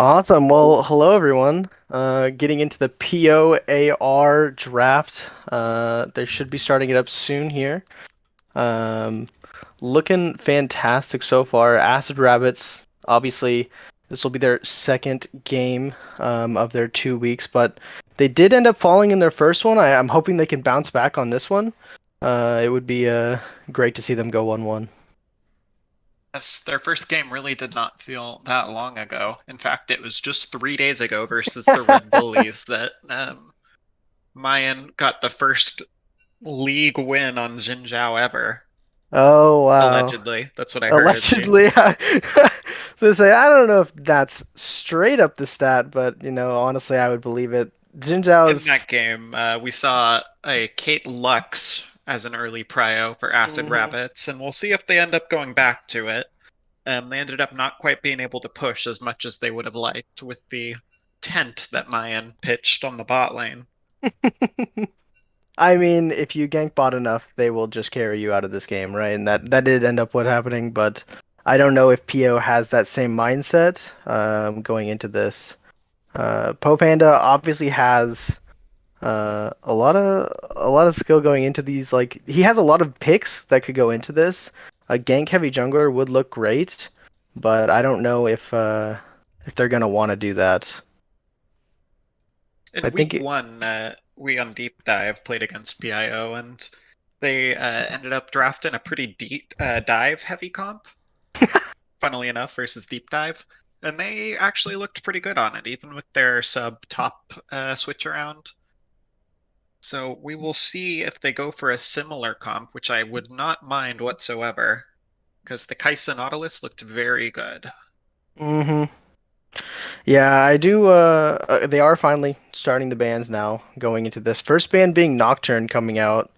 Awesome. Well, hello everyone. Getting into the POAR draft. They should be starting it up soon here. Um, Looking fantastic so far. Acid Rabbits, obviously, this will be their second game of their 2 weeks, but they did end up falling in their first one. I'm hoping they can bounce back on this one. It would be great to see them go 1-1. Yes, their first game really did not feel that long ago. In fact, it was just 3 days ago versus the Red Bullies that Mayan got the first league win on Jinzhou ever. Oh wow. Allegedly. That's what I heard at Allegedly, least. so say I don't know if that's straight up the stat, but honestly, I would believe it. In Jinzhao's. that game, we saw a Kate Lux as an early prio for Acid Mhm. Rabbits, and we'll see if they end up going back to it. They ended up not quite being able to push as much as they would have liked with the tent that Mayan pitched on the bot lane. I mean, if you gank bot enough, they will just carry you out of this game, right? And that did end up what happening, but I don't know if PO has that same mindset going into this. Panda obviously has a lot of skill going into these. Like he has a lot of picks that could go into this. A gank heavy jungler would look great, but I don't know if they're gonna want to do that. I In think week it, one, we on Deep Dive played against BIO, and they ended up drafting a pretty deep dive heavy comp, funnily enough, versus Deep Dive. And they actually looked pretty good on it, even with their sub top switch around. So we will see if they go for a similar comp, which I would not mind whatsoever, because the Kaisa Nautilus looked very good. hmm Yeah, I do. They are finally starting the bans now, going into this first ban being Nocturne coming out.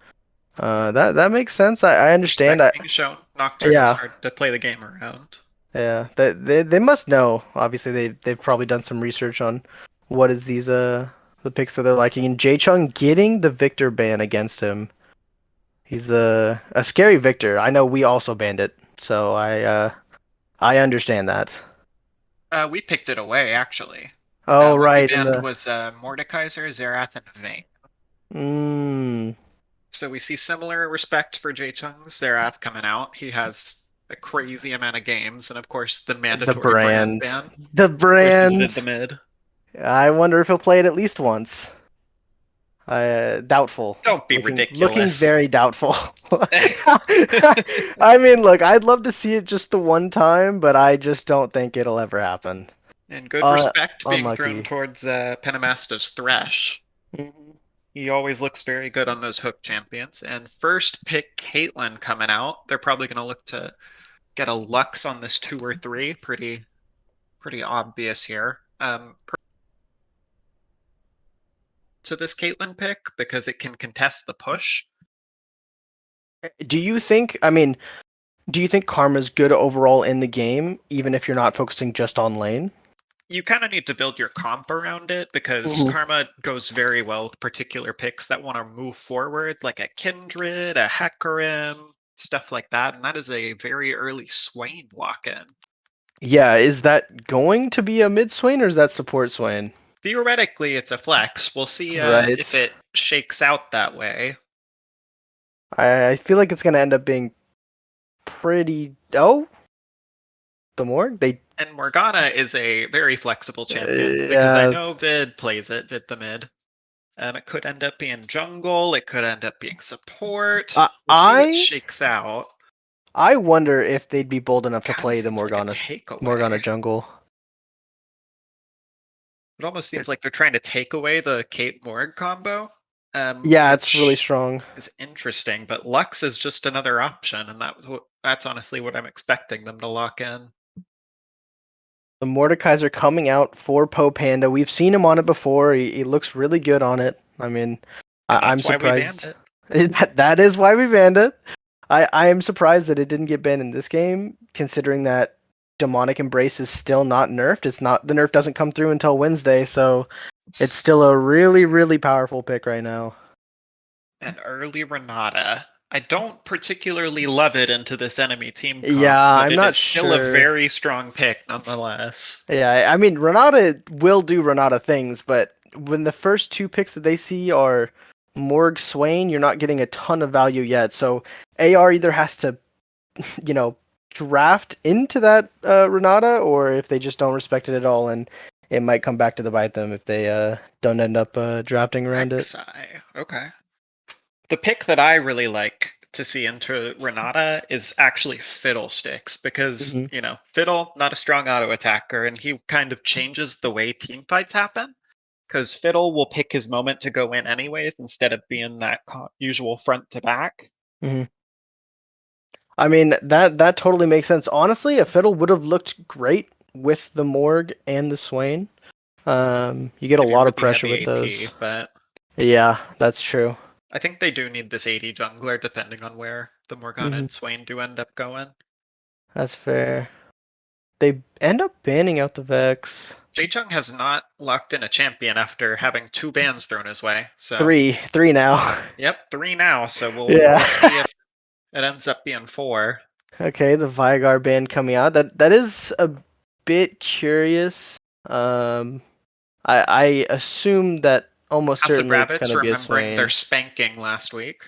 That makes sense. I understand. Respect being shown. Nocturne is Yeah, hard to play the game around. yeah. They must know. Obviously, they've probably done some research on what is these the picks that they're liking. And Jay Chung getting the Victor ban against him. He's a scary Victor. I know we also banned it, so I understand that. We picked it away, actually. Oh What we right, in banned the was Mordekaiser, Xerath, and Vayne. mm, So we see similar respect for Jay Chung's Xerath coming out. He has a crazy amount of games, and of course the the mandatory brand brand, ban the versus Vid brand. the Mid. I wonder if he'll play it at least once. Doubtful. Don't be Looking ridiculous. very doubtful. I mean, look, I'd love to see it just the one time, but I just don't think it'll ever happen. And good Uh, respect being thrown Unlucky. towards Penamasta's Thresh. Mhm. He always looks very good on those hook champions. And first pick Caitlyn coming out. They're probably going to look to get a Lux on this 2 or 3. Pretty obvious here. To this Caitlyn pick because it can contest the push. Do you think, I mean, do you think Karma's good overall in the game, even if you're not focusing just on lane? You kind of need to build your comp around it because Mhm. Karma goes very well with particular picks that want to move forward, like a Kindred, a Hecarim, stuff like that. And that is a very early Swain walk in. Yeah, is that going to be a mid Swain or is that support Swain? Theoretically, it's a flex. We'll see if Right. it shakes out that way. I feel like it's gonna end up being pretty. Oh, the more they. And Morgana is a very flexible champion because I Yeah, know Vid plays it, Vid the mid. It could end up being jungle. It could end up being support. I We'll see what I shakes out. I wonder if they'd be bold enough to Kind of play the seems like a Morgana takeaway. jungle. It almost seems like they're trying to take away the Kate Morg combo, Yeah, it's really which strong. is interesting. But Lux is just another option, and that's honestly what I'm expecting them to lock in. The Mordekaiser coming out for Panda. We've seen him on it before. He looks really good on it. I mean, And I'm that's why we banned surprised. it. That is why we banned it. I am surprised that it didn't get banned in this game, considering that Demonic Embrace is still not nerfed. It's not the nerf doesn't come through until Wednesday, so it's still a really, really powerful pick right now. And early Renata. I don't particularly love it into this enemy team Yeah, comp, but I'm it not is still a sure. very strong pick nonetheless. Yeah, I mean, Renata will do Renata things, but when the first two picks that they see are Morg Swain, you're not getting a ton of value yet. So AR either has to, you know, draft into that Renata, or if they just don't respect it at all, and it might come back to bite them if they don't end up drafting around it. Rek'Sai, okay. The pick that I really like to see into Renata is actually Fiddlesticks because, Hmm. Fiddle, not a strong auto attacker, and he kind of changes the way team fights happen. Because Fiddle will pick his moment to go in anyways instead of being that usual front to back. Hmm. I mean, that totally makes sense. Honestly, a Fiddle would have looked great with the Morg and the Swain. You get a Maybe lot of really pressure heavy with AP, those. but Yeah, that's true. I think they do need this AD jungler depending on where the Morgana Hmm. and Swain do end up going. That's fair. They end up banning out the Vex. Jaichung has not locked in a champion after having two bans thrown his way, so Three now. yep, three now. So we'll Yeah. we'll see if it ends up being four. Okay, the Vigar ban coming out. That is a bit curious. Um, I assume that almost Acid certainly it's Rabbits gonna be a remembering their Swain. spanking last week,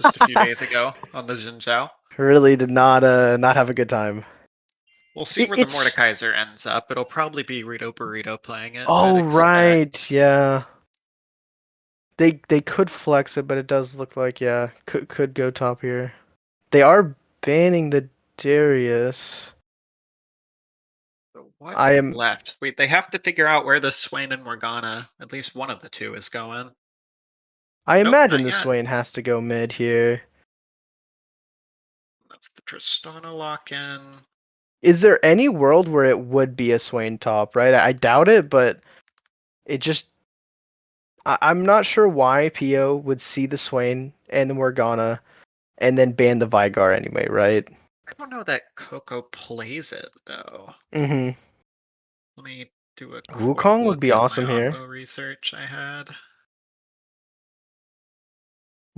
just a few days ago on the Jinzhou. Really did not have a good time. We'll see where the It's Mordekaiser ends up. It'll probably be Rito Burrito playing it, I'd oh right, expect. yeah. They could flex it, but it does look like yeah, could go top here. They are banning the Darius. So what I is am left? Wait, they have to figure out where the Swain and Morgana, at least one of the two, is going. I Nope, imagine not the yet. Swain has to go mid here. That's the Tristana lock-in. Is there any world where it would be a Swain top, right? I doubt it, but it just I'm not sure why PO would see the Swain and the Morgana and then ban the Vigar anyway, right? I don't know that Coco plays it, though. Mm-hmm. Let me do a quick Wukong would look be at my awesome here. onbo research I had.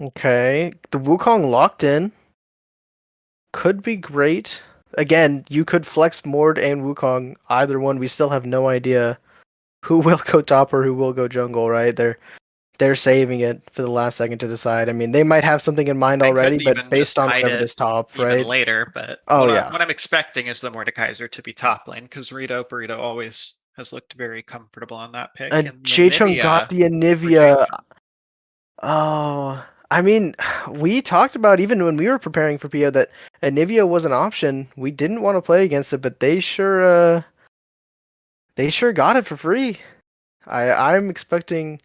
Okay. The Wukong locked in. Could be great. Again, you could flex Mord and Wukong, either one. We still have no idea who will go top or who will go jungle, right? They're saving it for the last second to decide. I mean, they might have something in mind They already, could but even based just on hide whatever it this top, even right? later, but Oh yeah. what I'm expecting is the Mordekaiser to be top lane, because Rito Burrito always has looked very comfortable on that pick, And and the Jaichung got Nivea the for Anivia. Jaichung. Oh, I mean, we talked about even when we were preparing for PO that Anivia was an option. We didn't want to play against it, but they sure got it for free. I'm expecting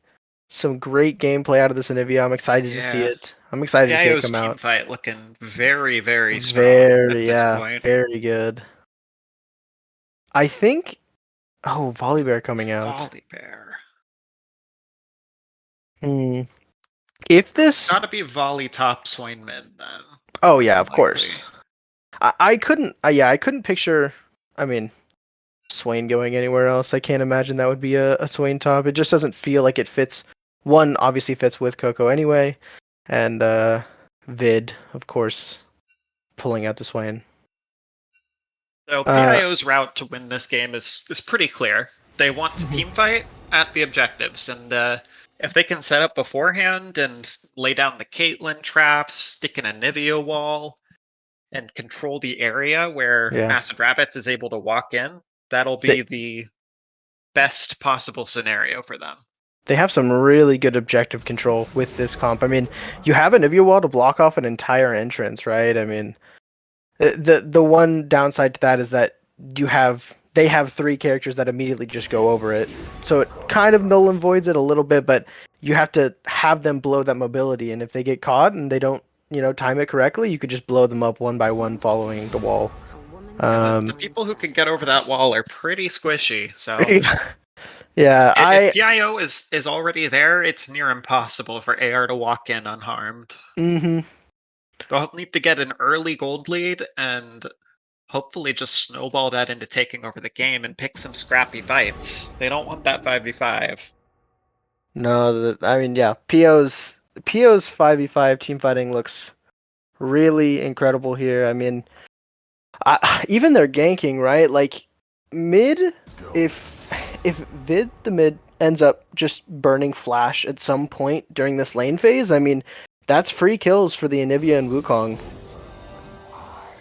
some great gameplay out of this Anivia. I'm excited to see Yeah. it. I'm excited to see it PIO's come team out. fight looking very, very strong at Very, this yeah, point. very good. I think. Oh, Volibear coming out. Volibear. Hmm. If It's this. gotta be volley top Swain mid then. Oh More yeah, than of likely. course. I couldn't. Yeah, I couldn't picture. I mean, Swain going anywhere else. I can't imagine that would be a Swain top. It just doesn't feel like it fits. One obviously fits with Coco anyway, and Vid, of course, pulling out the Swain. So Uh, PIO's route to win this game is pretty clear. They want to mhm. team fight at the objectives, and if they can set up beforehand and lay down the Caitlyn traps, stick in a Nivea wall, and control the area where Yeah, Acid Rabbits is able to walk in, that'll they be the best possible scenario for them. they have some really good objective control with this comp. I mean, you have a Nivea wall to block off an entire entrance, right? I mean, the one downside to that is that they have three characters that immediately just go over it, so it kind of null and voids it a little bit. But you have to have them blow that mobility, and if they get caught and they don't, time it correctly, you could just blow them up one by one following the wall. Yeah, the Um, people who can get over that wall are pretty squishy, so yeah, if PIO is already there, it's near impossible for AR to walk in unharmed. hmm They'll need to get an early gold lead and hopefully just snowball that into taking over the game and pick some scrappy fights. They don't want that 5v5. no, I mean, yeah, PO's 5v5 team fighting looks really incredible here. I mean, even their ganking, right? Like mid, if if Vid the mid ends up just burning Flash at some point during this lane phase, I mean, that's free kills for the Anivia and Wukong.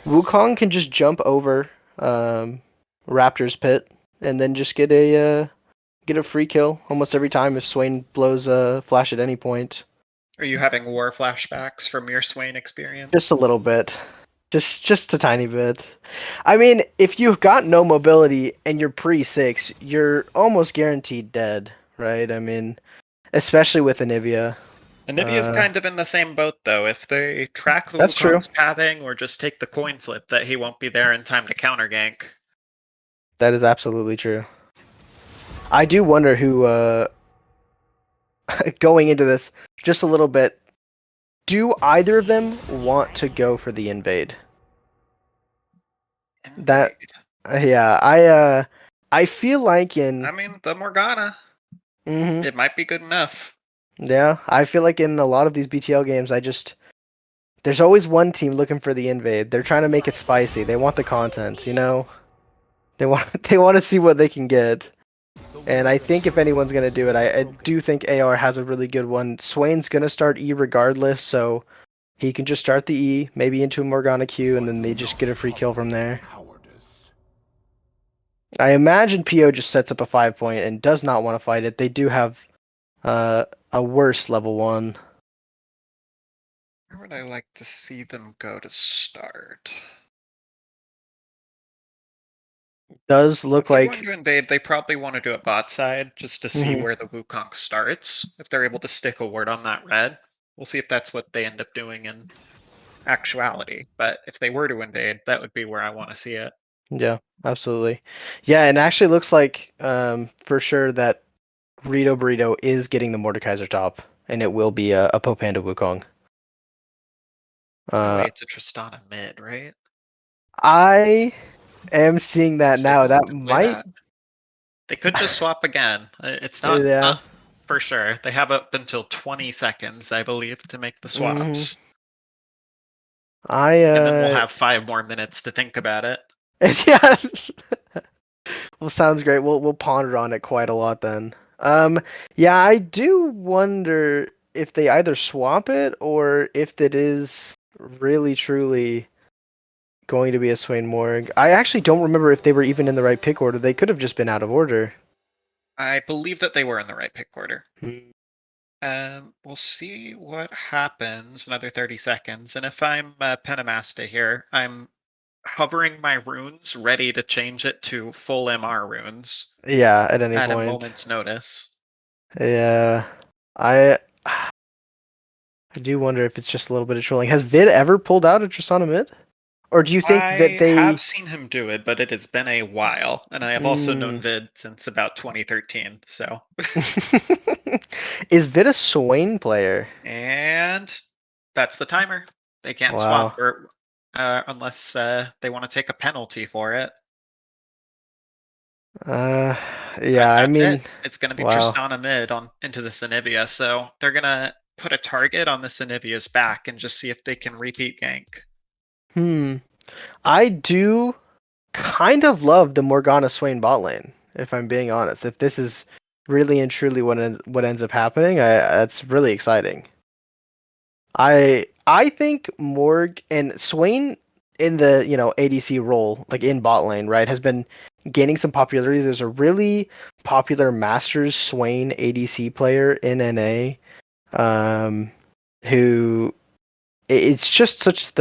Wukong can just jump over um, Raptor's pit and then just get a free kill almost every time if Swain blows a Flash at any point. Are you having war flashbacks from your Swain experience? Just a little bit. Just a tiny bit. I mean, if you've got no mobility and you're pre-6, you're almost guaranteed dead, right? I mean, especially with Anivia. Anivia's kind of in the same boat though. If they track the That's true. Wukong's pathing or just take the coin flip that he won't be there in time to counter gank. That is absolutely true. I do wonder who, going into this just a little bit, do either of them want to go for the invade? That, Invade. yeah, I feel like I in, mean, the Morgana. mhm, It might be good enough. yeah, I feel like in a lot of these BTL games, there's always one team looking for the invade. They're trying to make it spicy. They want the content, you know? They want they want to see what they can get. And I think if anyone's gonna do it, I do think AR has a really good one. Swain's gonna start E regardless, so he can just start the E, maybe into a Morgana Q, and then they just get a free kill from there. I imagine PO just sets up a 5 point and does not want to fight it. They do have a worse level 1. Where would I like to see them go to start? Does If look they're going like to invade, they probably want to do it bot side just to see mhm, where the Wukong starts. If they're able to stick a word on that red, we'll see if that's what they end up doing in actuality. But if they were to invade, that would be where I want to see it. yeah, absolutely. Yeah, and actually looks like for sure that Rito Burrito is getting the Mordekaiser top, and it will be a Popanda Wukong. No way, Uh, it's a Tristana mid, right? I am seeing that So now. we'll That have to play might, that. They could just swap again. It's not yeah. for sure. They have up until 20 seconds, I believe, to make the Hmm. swaps. I And then we'll have 5 more minutes to think about it. yeah. Well, sounds great. We'll ponder on it quite a lot then. Yeah, I do wonder if they either swap it or if it is really truly going to be a Swain Morg. I actually don't remember if they were even in the right pick order. They could have just been out of order. I believe that they were in the right pick order. Hmm. We'll see what happens. Another 30 seconds. And if I'm Penamasta here, I'm hovering my runes, ready to change it to full MR runes Yeah, at any at a point. moment's notice. Yeah. I I do wonder if it's just a little bit of trolling. Has Vid ever pulled out a Tristana mid? Or do you think that I have they seen him do it, but it has been a while. And I have also known mm. Vid since about 2013. So, Is Vid a Swain player? and that's the timer. They can't swap Wow. or unless they want to take a penalty for it. Uh But yeah, I that's it. mean, It's gonna be wow. Tristana mid on into the Anivia, so they're gonna put a target on the Anivia's back and just see if they can repeat gank. Hmm. I do kind of love the Morgana Swain bot lane, if I'm being honest. If this is really and truly what ends up happening, that's really exciting. I think Morg and Swain in the, ADC role, like in bot lane, right, has been gaining some popularity. There's a really popular Masters Swain ADC player in NA, um, who it's just such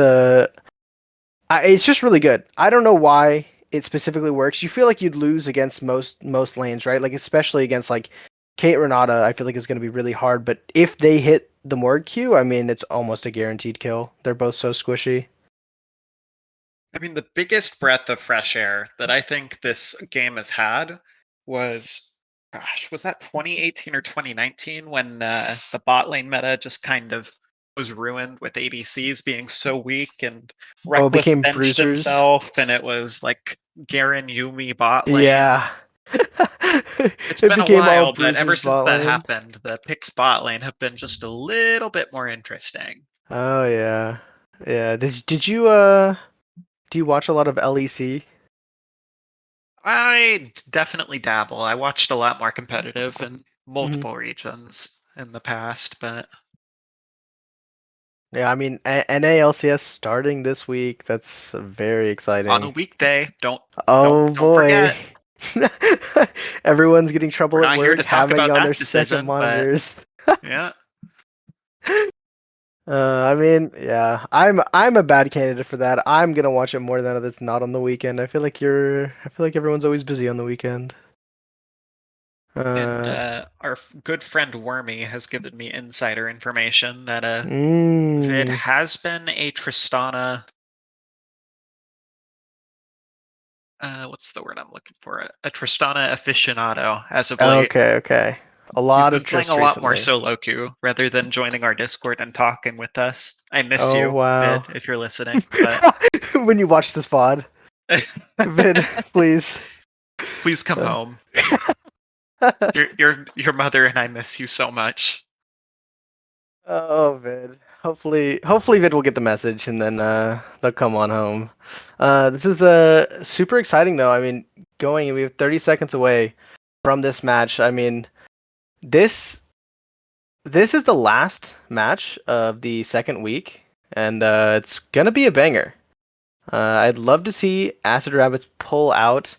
it's just really good. I don't know why it specifically works. You feel like you'd lose against most lanes, right? Like especially against like Kate Renata, I feel like is going to be really hard. But if they hit the Morg Q, I mean, it's almost a guaranteed kill. They're both so squishy. I mean, the biggest breath of fresh air that I think this game has had was, gosh, was that 2018 or 2019 when the bot lane meta just kind of was ruined with ADCs being so weak and Oh, it Reckless became benched bruisers. himself and it was like Garen Yumi bot lane. Yeah. It's It been a became all while, but ever bruisers since bot that lane. happened, the picks bot lane have been just a little bit more interesting. Oh yeah. Yeah. Do you watch a lot of LEC? I definitely dabble. I watched a lot more competitive in Hmm. multiple regions in the past, but Yeah, I mean, NALCS starting this week. That's very on a exciting. weekday, don't Oh don't boy. forget. Everyone's getting We're trouble at not here work, to talk having it about on their that second decision, but monitors. yeah. I mean, yeah, I'm a bad candidate for that. I'm gonna watch it more than if it's not on the weekend. I feel like everyone's always busy on the weekend. And Uh, our good friend Wormy has given me insider information that Vid mm, has been a Tristana. What's the word I'm looking for? A Tristana aficionado as of late. okay, okay. A He's lot been of playing a Trist lot more recently. solo queue rather than joining our Discord and talking with us. I miss Oh you, wow. Vid, if you're listening, but When you watch this pod, Vid, please. please come Uh, home. Your mother and I miss you so much. Oh, Vid. Hopefully Vid will get the message and then they'll come on home. This is super exciting though. I mean, we have 30 seconds away from this match. I mean, this this is the last match of the second week, and it's gonna be a banger. I'd love to see Acid Rabbits pull out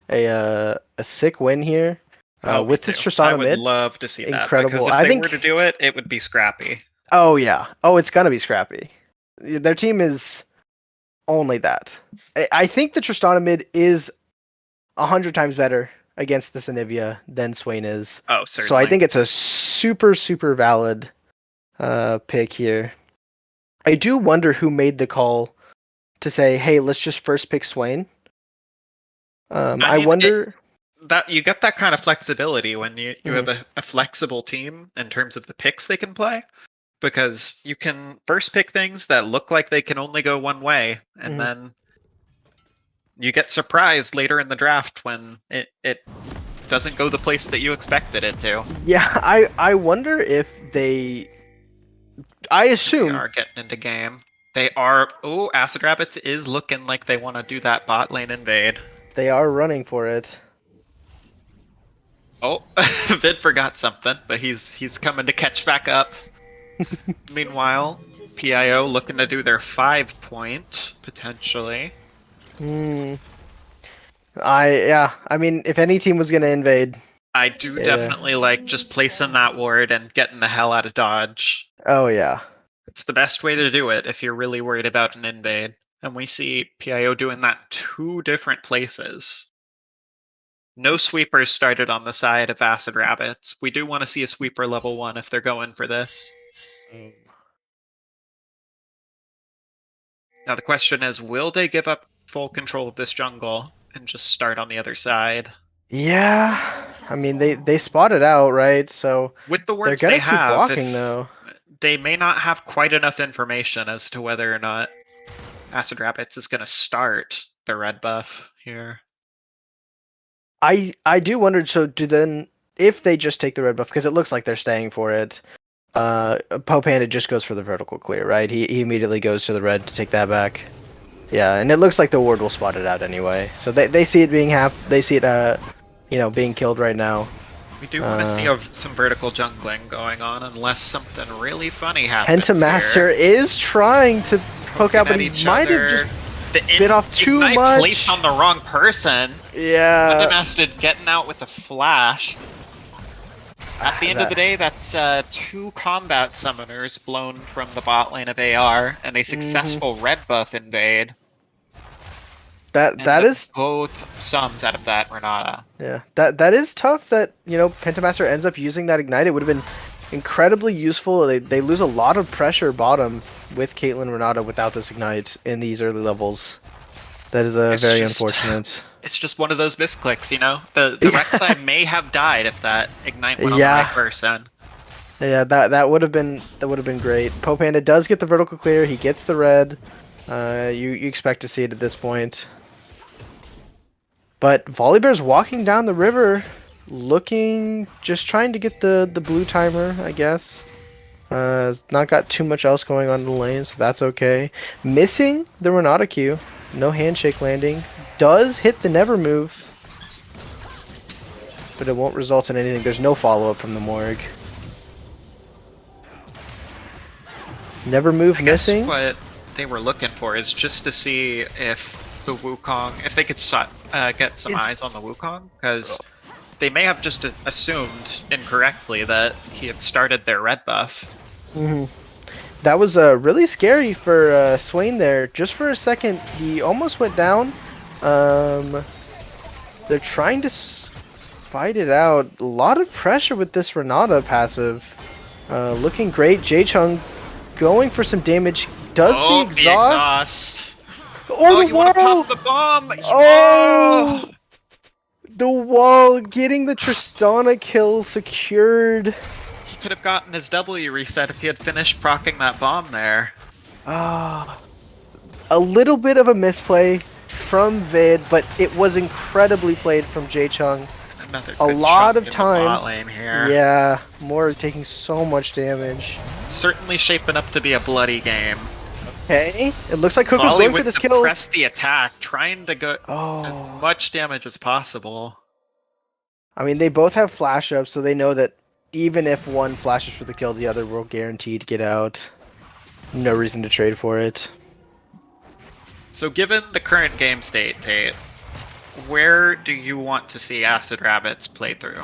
a sick win here Oh, me with this too. I Tristana would mid. love to see that because Incredible. if I they were to think. do it, it would be scrappy. Oh yeah. Oh, it's gonna be scrappy. Their team is only that. I think the Tristana mid is 100 times better against this Anivia than Swain is. Oh, So I certainly. think it's a super valid pick here. I do wonder who made the call to say, "Hey, let's just first pick Swain." I I mean, wonder. that you get that kind of flexibility when you have Mhm, a flexible team in terms of the picks they can play because you can first pick things that look like they can only go one way, and mhm. then you get surprised later in the draft when it doesn't go the place that you expected it to. Yeah, I wonder if they. I They assume are getting into game. They are. Oh, Acid Rabbits is looking like they want to do that bot lane invade. they are running for it. Oh, Vid forgot something, but he's coming to catch back up. Meanwhile, PIO looking to do their 5 point potentially. Hmm. I mean, if any team was gonna invade, I do yeah. definitely like just placing that ward and getting the hell out of dodge. Oh yeah. It's the best way to do it if you're really worried about an invade. And we see PIO doing that in two different places. No sweepers started on the side of Acid Rabbits. We do want to see a sweeper level 1 if they're going for this. Now the question is, will they give up full control of this jungle and just start on the other side? Yeah. I mean, they spot it out, right? So With the they're words they gonna keep have, walking if though. they may not have quite enough information as to whether or not Acid Rabbits is going to start the red buff here. I do wonder. So do then if they just take the red buff because it looks like they're staying for it. Poe Panda just goes for the vertical clear, right? He immediately goes to the red to take that back. Yeah, and it looks like the ward will spot it out anyway. So they see it being they see it being killed right now. We do want to see Uh, some vertical jungling going on unless something really funny happens Pentamaster here. is trying to poke Poking out, but at he each might have just other. The bit off too ignite placed much. on the wrong person. Yeah. Pentamaster getting out with a flash. At the end of the That day, that's two combat summoners blown from the bot lane of AR and a hmm successful red buff invade. And that is both sums out of that Renata. yeah. That is tough that, Pentamaster ends up using that ignite. It would have been incredibly useful. They lose a lot of pressure bottom with Caitlyn Renata without this ignite in these early levels. That is It's very just unfortunate. it's just one of those misclicks, you know? The Yeah. Rek'Sai may have died if that ignite went on the right Yeah. person. Yeah, that would have been great. Popanda does get the vertical clear. He gets the red. You expect to see it at this point. But Volibear's walking down the river, just trying to get the blue timer, I guess. Has not got too much else going on in the lane, so that's okay. Missing the Renata Q. No handshake landing. Does hit the never move, but it won't result in anything. There's no follow-up from the Morg. Never move I guess missing. what they were looking for is just to see if the Wukong, if they could get some eyes on the Wukong, because they may have just assumed incorrectly that he had started their red buff. That was really scary for Swain there. Just for a second, he almost went down. They're trying to fight it out. A lot of pressure with this Renata passive. Looking great. Jae-Chung going for some damage. Does the exhaust? Oh, the you want to wall! pop the bomb! Oh! The wall getting the Tristana kill secured. He could have gotten his W reset if he had finished proccing that bomb there. Ah. A little bit of a misplay from Vid, but it was incredibly played from Jae-Chung. Another A good lot chunk of in the time. bot lane here. Yeah, Morg taking so much damage. Certainly shaping up to be a bloody game. Okay, it looks like Coco's Volley going for with this the kill. press the attack, trying to get Oh, as much damage as possible. I mean, they both have flash ups, so they know that even if one flashes for the kill, the other will guaranteed get out. No reason to trade for it. So given the current game state, Tate, where do you want to see Acid Rabbits play through?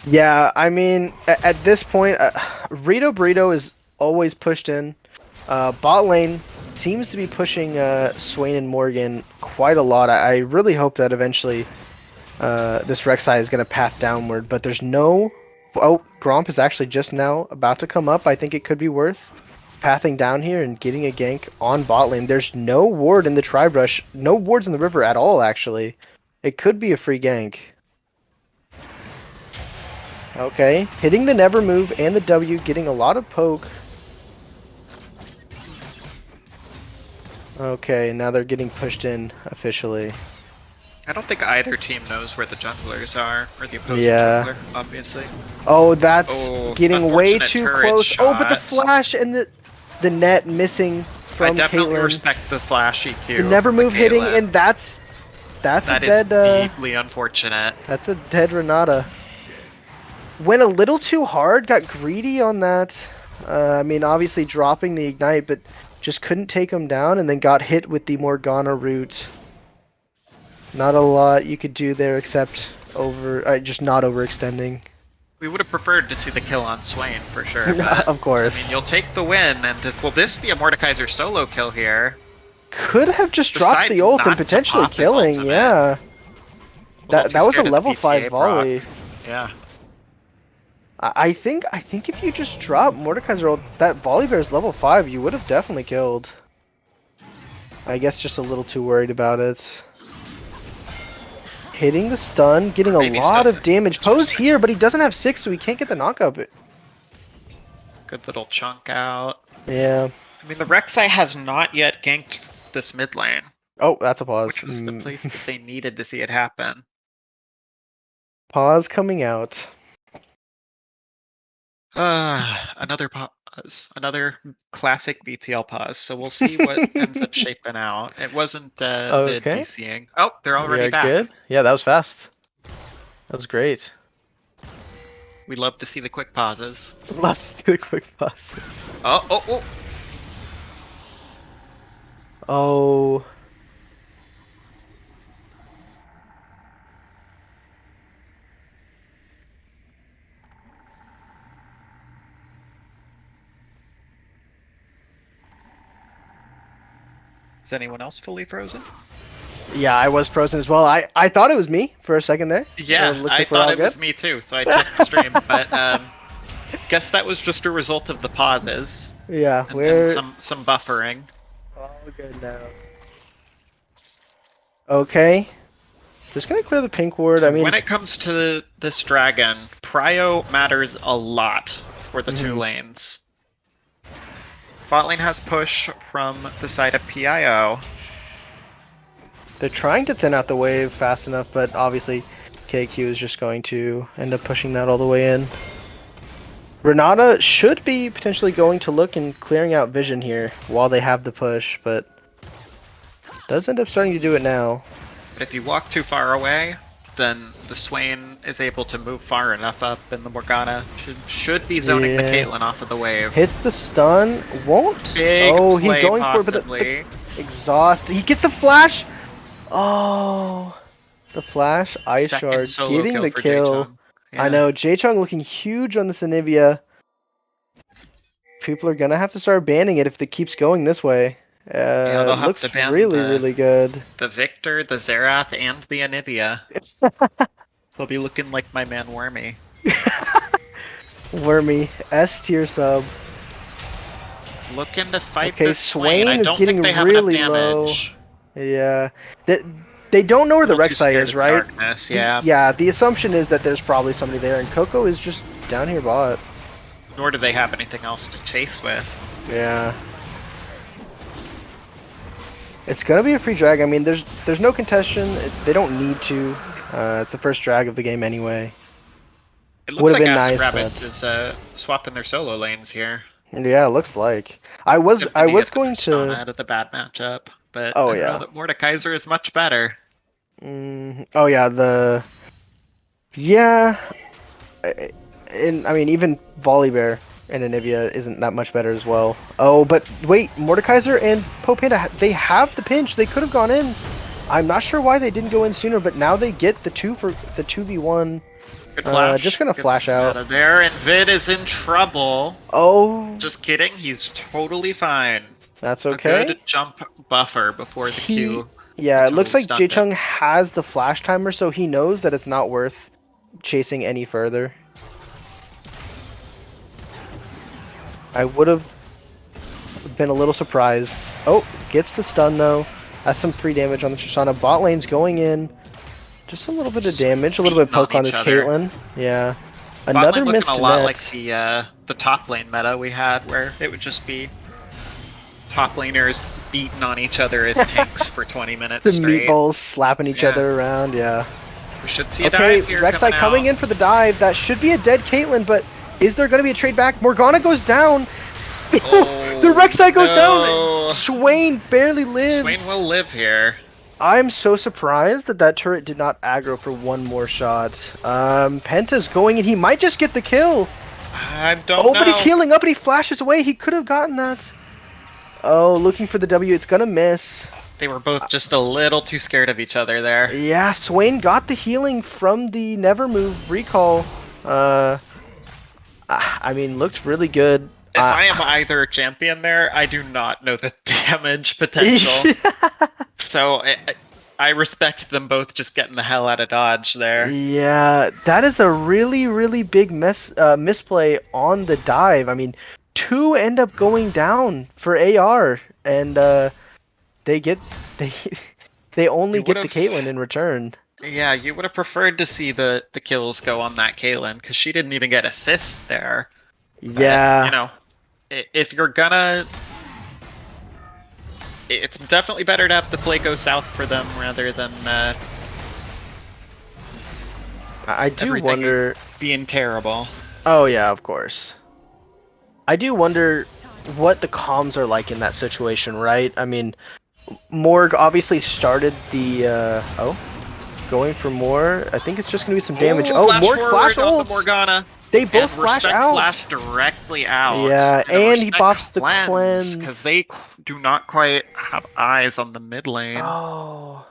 Yeah, I mean, at this point, Rito Burrito is always pushed in. Bot lane seems to be pushing Swain and Morgan quite a lot. I really hope that eventually this Rek'Sai is going to path downward, but there's no... Oh, Gromp is actually just now about to come up. I think it could be worth pathing down here and getting a gank on bot lane. There's no ward in the Tri-Brush. No wards in the river at all, actually. It could be a free gank. Okay, hitting the never move and the W, getting a lot of poke. Okay, now they're getting pushed in officially. I don't think either team knows where the junglers are, or the opposing Yeah. jungler, obviously. Oh, that's Oh, getting way unfortunate too turret close. Oh, but the shot. flash and the net missing I from definitely Caitlyn. respect the flash EQ. The never from the move hitting, Caitlyn. and that's That a is dead. deeply unfortunate. That's a dead Renata. Went a little too hard. Got greedy on that. I mean, obviously dropping the ignite, but just couldn't take him down, and then got hit with the Morgana root. Not a lot you could do there except just not overextending. We would have preferred to see the kill on Swain for sure. But, Of course. I mean, you'll take the win, and will this be a Mordekaiser solo kill here? Could have just dropped the Besides ult not and to potentially pop his killing. ultimate. Yeah. A little That too was a scared of the level 5 PTA volley. proc. Yeah. I think if you just drop Mordekaiser ult, that volley bear's level 5, you would have definitely killed. I guess just a little too worried about it. Hitting the stun, getting a Maybe lot stun. of damage. Pose here, but he doesn't have 6, so he can't get the knockup. Good little chunk out. Yeah. I mean, the Rek'Sai has not yet ganked this mid lane, Oh, that's a pause. which was the place that they needed to see it happen. Pause coming out. Another pause. Another classic BTL pause. So we'll see what ends up shaping out. It wasn't Vid Okay. DCing. Oh, they're We already are back. good. Yeah, that was fast. That was great. We love to see the quick pauses. Let's do a quick pause. Oh. Oh. Is anyone else fully frozen? Yeah, I was frozen as well. I thought it was me for a second there. Yeah, Looks I like we're all thought it was good. me too, so I checked the stream. But guess that was just a result of the pauses Yeah, and we're some buffering. all good now. Okay. Just gonna clear the pink ward. So I mean, when it comes to this dragon, prio matters a lot for the two lanes. Bot lane has push from the side of PIO. they're trying to thin out the wave fast enough, but obviously KQ is just going to end up pushing that all the way in. Renata should be potentially going to look and clearing out vision here while they have the push, but does end up starting to do it now. But if you walk too far away, then the Swain is able to move far enough up, and the Morgana should be zoning the Yeah. Caitlyn off of the wave. Hits the stun, won't. Big Oh, play, he's going possibly. for it, but the exhaust. He gets the flash. Oh, the flash ice Second shard solo getting kill the for kill. J-Chung. I Yeah. know J-Chung looking huge on this Anivia. People are gonna have to start banning it if it keeps going this way. Yeah, they'll It have to looks ban really, really good. the Victor, the Xerath, and the Anivia. They'll be looking like my man Wormy. Wormy, S tier sub. Looking to fight Okay, this Swain. I Swain is don't getting think they have enough really low. damage. Yeah. They don't know where the Little too Rek'Sai scared is, of the right? Darkness, yeah. Yeah, the assumption is that there's probably somebody there, and Coco is just down here bot. Nor do they have anything else to chase with. Yeah. It's gonna be a free drag. I mean, there's no contestation. They don't need to. It's the first drag of the game anyway. It looks Would've like been Acid nice, Rabbits is swapping their solo lanes here. And yeah, it looks like. I was Attempting going get the Persona to. out of the bad matchup, but Oh I don't know yeah. that Mordekaiser is much better. Oh yeah. Yeah. I mean, even Volibear and Anivia isn't that much better as well. Oh, but wait, Mordekaiser and Popanda, they have the pinch. They could have gone in. I'm not sure why they didn't go in sooner, but now they get the 2v1. Good flash. Just gonna Gets flash out. of there, and Vid is in trouble. Oh, Just kidding, he's totally fine. that's A okay. good jump buffer before the Q. Yeah, it looks like Totally stunned J-Chung has the flash timer, so he knows that it's not worth chasing any further. I would have been a little surprised. Oh, gets the stun though. That's some free damage on the Tristana. Bot lane's going in. Just a little bit of damage, a little bit of poke on this Caitlyn. Yeah. Another looking missed a lot net. like the top lane meta we had, where it would just be top laners beating on each other as tanks for 20 minutes The straight. meatballs slapping each Yeah. other around, yeah. We should see a Okay, dive here Rek'Sai coming in for the dive. That should be a dead Caitlyn, but is there going to be a trade back? Morgana goes down. Oh, The Rek'Sai goes no. down. Swain barely lives. Swain will live here. I'm so surprised that that turret did not aggro for one more shot. Penta's going and he might just get the kill. I don't Oh, know. but he's healing up and he flashes away. He could have gotten that. Oh, looking for the W. It's going to miss. They were both just a little too scared of each other there. Yeah, Swain got the healing from the Never Move recall. I mean, looked really good. If I am either champion there, I do not know the damage potential. So I respect them both just getting the hell out of Dodge there. Yeah, that is a really, really big misplay on the dive. I mean, two end up going down for AR, and they they only get the Caitlyn in return. Yeah, you would have preferred to see the kills go on that Caitlyn, because she didn't even get assists there. But, Yeah. you know, if you're gonna... It's definitely better to have the play go south for them rather than I do everything wonder. being terrible. Oh yeah, of course. I do wonder what the comms are like in that situation, right? I mean, Morg obviously started the going for more. I think it's just gonna be some damage. Ooh, Oh, Morg forward flash on the ults. Morgana. They both And flash respect out. flash directly out. Yeah, and he respect bops the cleanse. because they do not quite have eyes on the mid lane. Oh.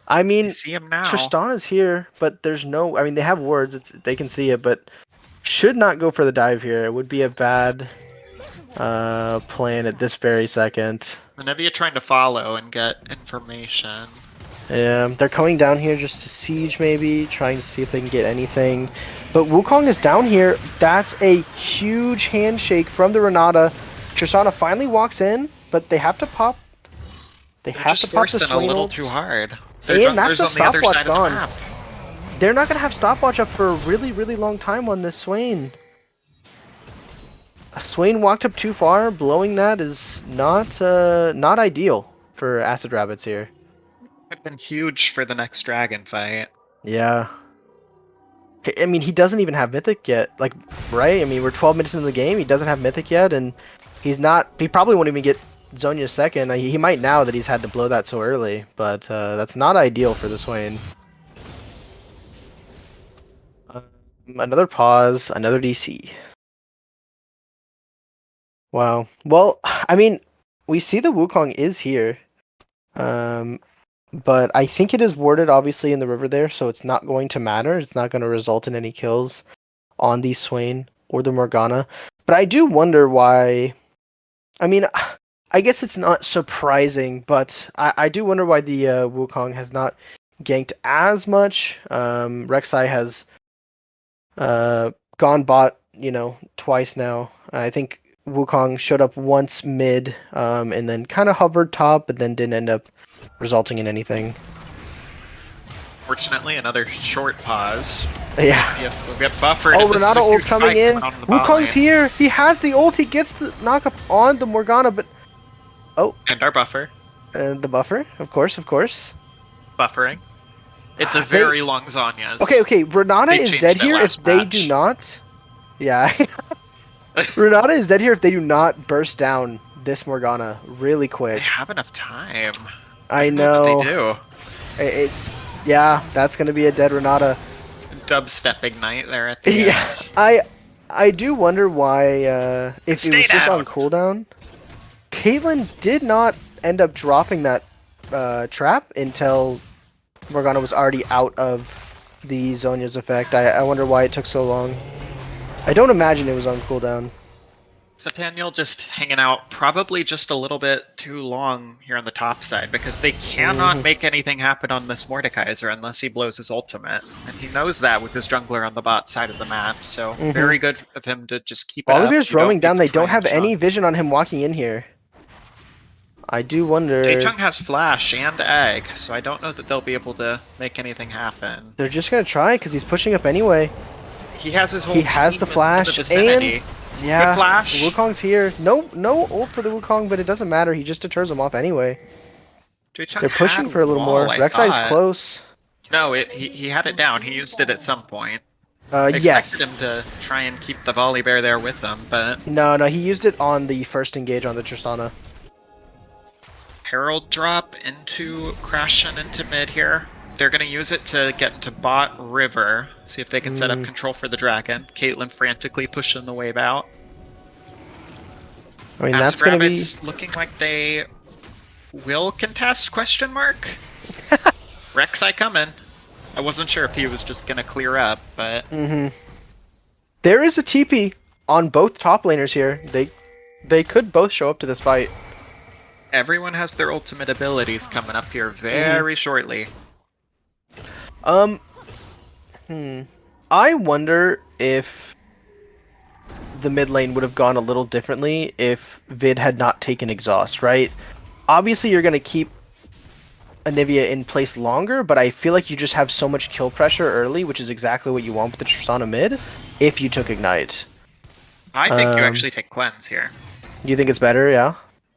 I mean, You see him now. Tristana's here, but there's no. I mean, they have wards. They can see it, but should not go for the dive here. It would be a bad plan at this very second. Anivia trying to follow and get information. Yeah, they're coming down here just to siege, maybe trying to see if they can get anything. But Wukong is down here. That's a huge handshake from the Renata. Tristana finally walks in, but they have to pop. They're just forcing a little too hard. And that's the on the other stopwatch side of the gone. map. They're not going to have stopwatch up for a really, really long time on this Swain. Swain walked up too far. Blowing that is not ideal for Acid Rabbits here. Could have been huge for the next dragon fight. Yeah. I mean, he doesn't even have Mythic yet. Like, right? I mean, we're 12 minutes into the game. He doesn't have Mythic yet, and he's not. He probably won't even get Zhonya's second. He might now that he's had to blow that so early, but that's not ideal for this Swain. Another pause, another DC. Wow. Well, I mean, we see the Wukong is here. But I think it is warded obviously in the river there, so it's not going to matter. It's not going to result in any kills on the Swain or the Morgana. But I do wonder why. I mean, I guess it's not surprising, but I do wonder why the Wukong has not ganked as much. Rek'Sai has gone bot, twice now. I think Wukong showed up once mid, and then kind of hovered top, but then didn't end up resulting in anything. Fortunately, another short pause. Yeah. See if we'll get buffered. Oh, Renata ult coming in. Wukong's here. He has the ult. He gets the knockup on the Morgana, but And our buffer. The buffer, of course. Buffering. It's a very long Zhonya's. Okay. Renata is dead here if they do not. Yeah. Renata is dead here if they do not burst down this Morgana really quick. They have enough time. I know. They do. Yeah, that's gonna be a dead Renata. Dubstep ignite there at the end. I do wonder why if it was just on cooldown. Caitlyn did not end up dropping that trap until Morgana was already out of the Zhonya's effect. I wonder why it took so long. I don't imagine it was on cooldown. Nathaniel just hanging out probably just a little bit too long here on the top side because they cannot make anything happen on this Mordekaiser unless he blows his ultimate. And he knows that with his jungler on the bot side of the map, so very good of him to just keep it up. Oliver's roaming down, they don't have any vision on him walking in here. I do wonder... Taechung has flash and egg, so I don't know that they'll be able to make anything happen. They're just gonna try because he's pushing up anyway. He has his whole He has the flash and... Yeah, good flash. Wukong's here. No ult for the Wukong, but it doesn't matter. He just deters him off anyway. They're pushing for a little more. Rek'Sai's close. No, he had it down. He used it at some point. Yes. Expected him to try and keep the volley bear there with him, but... No, he used it on the first engage on the Tristana. Herald drop into crashing into mid here. They're going to use it to get into bot river, see if they can set up control for the dragon. Caitlyn frantically pushing the wave out. I mean, that's going to be... looking like they will contest, question mark? Rek'Sai coming. I wasn't sure if he was just going to clear up, but... There is a TP on both top laners here. They could both show up to this fight. Everyone has their ultimate abilities coming up here very shortly. I wonder if the mid lane would have gone a little differently if Vid had not taken exhaust, right? Obviously, you're going to keep Anivia in place longer, but I feel like you just have so much kill pressure early, which is exactly what you want with the Tristana mid, if you took Ignite. I think you actually take Cleanse here. You think it's better, yeah?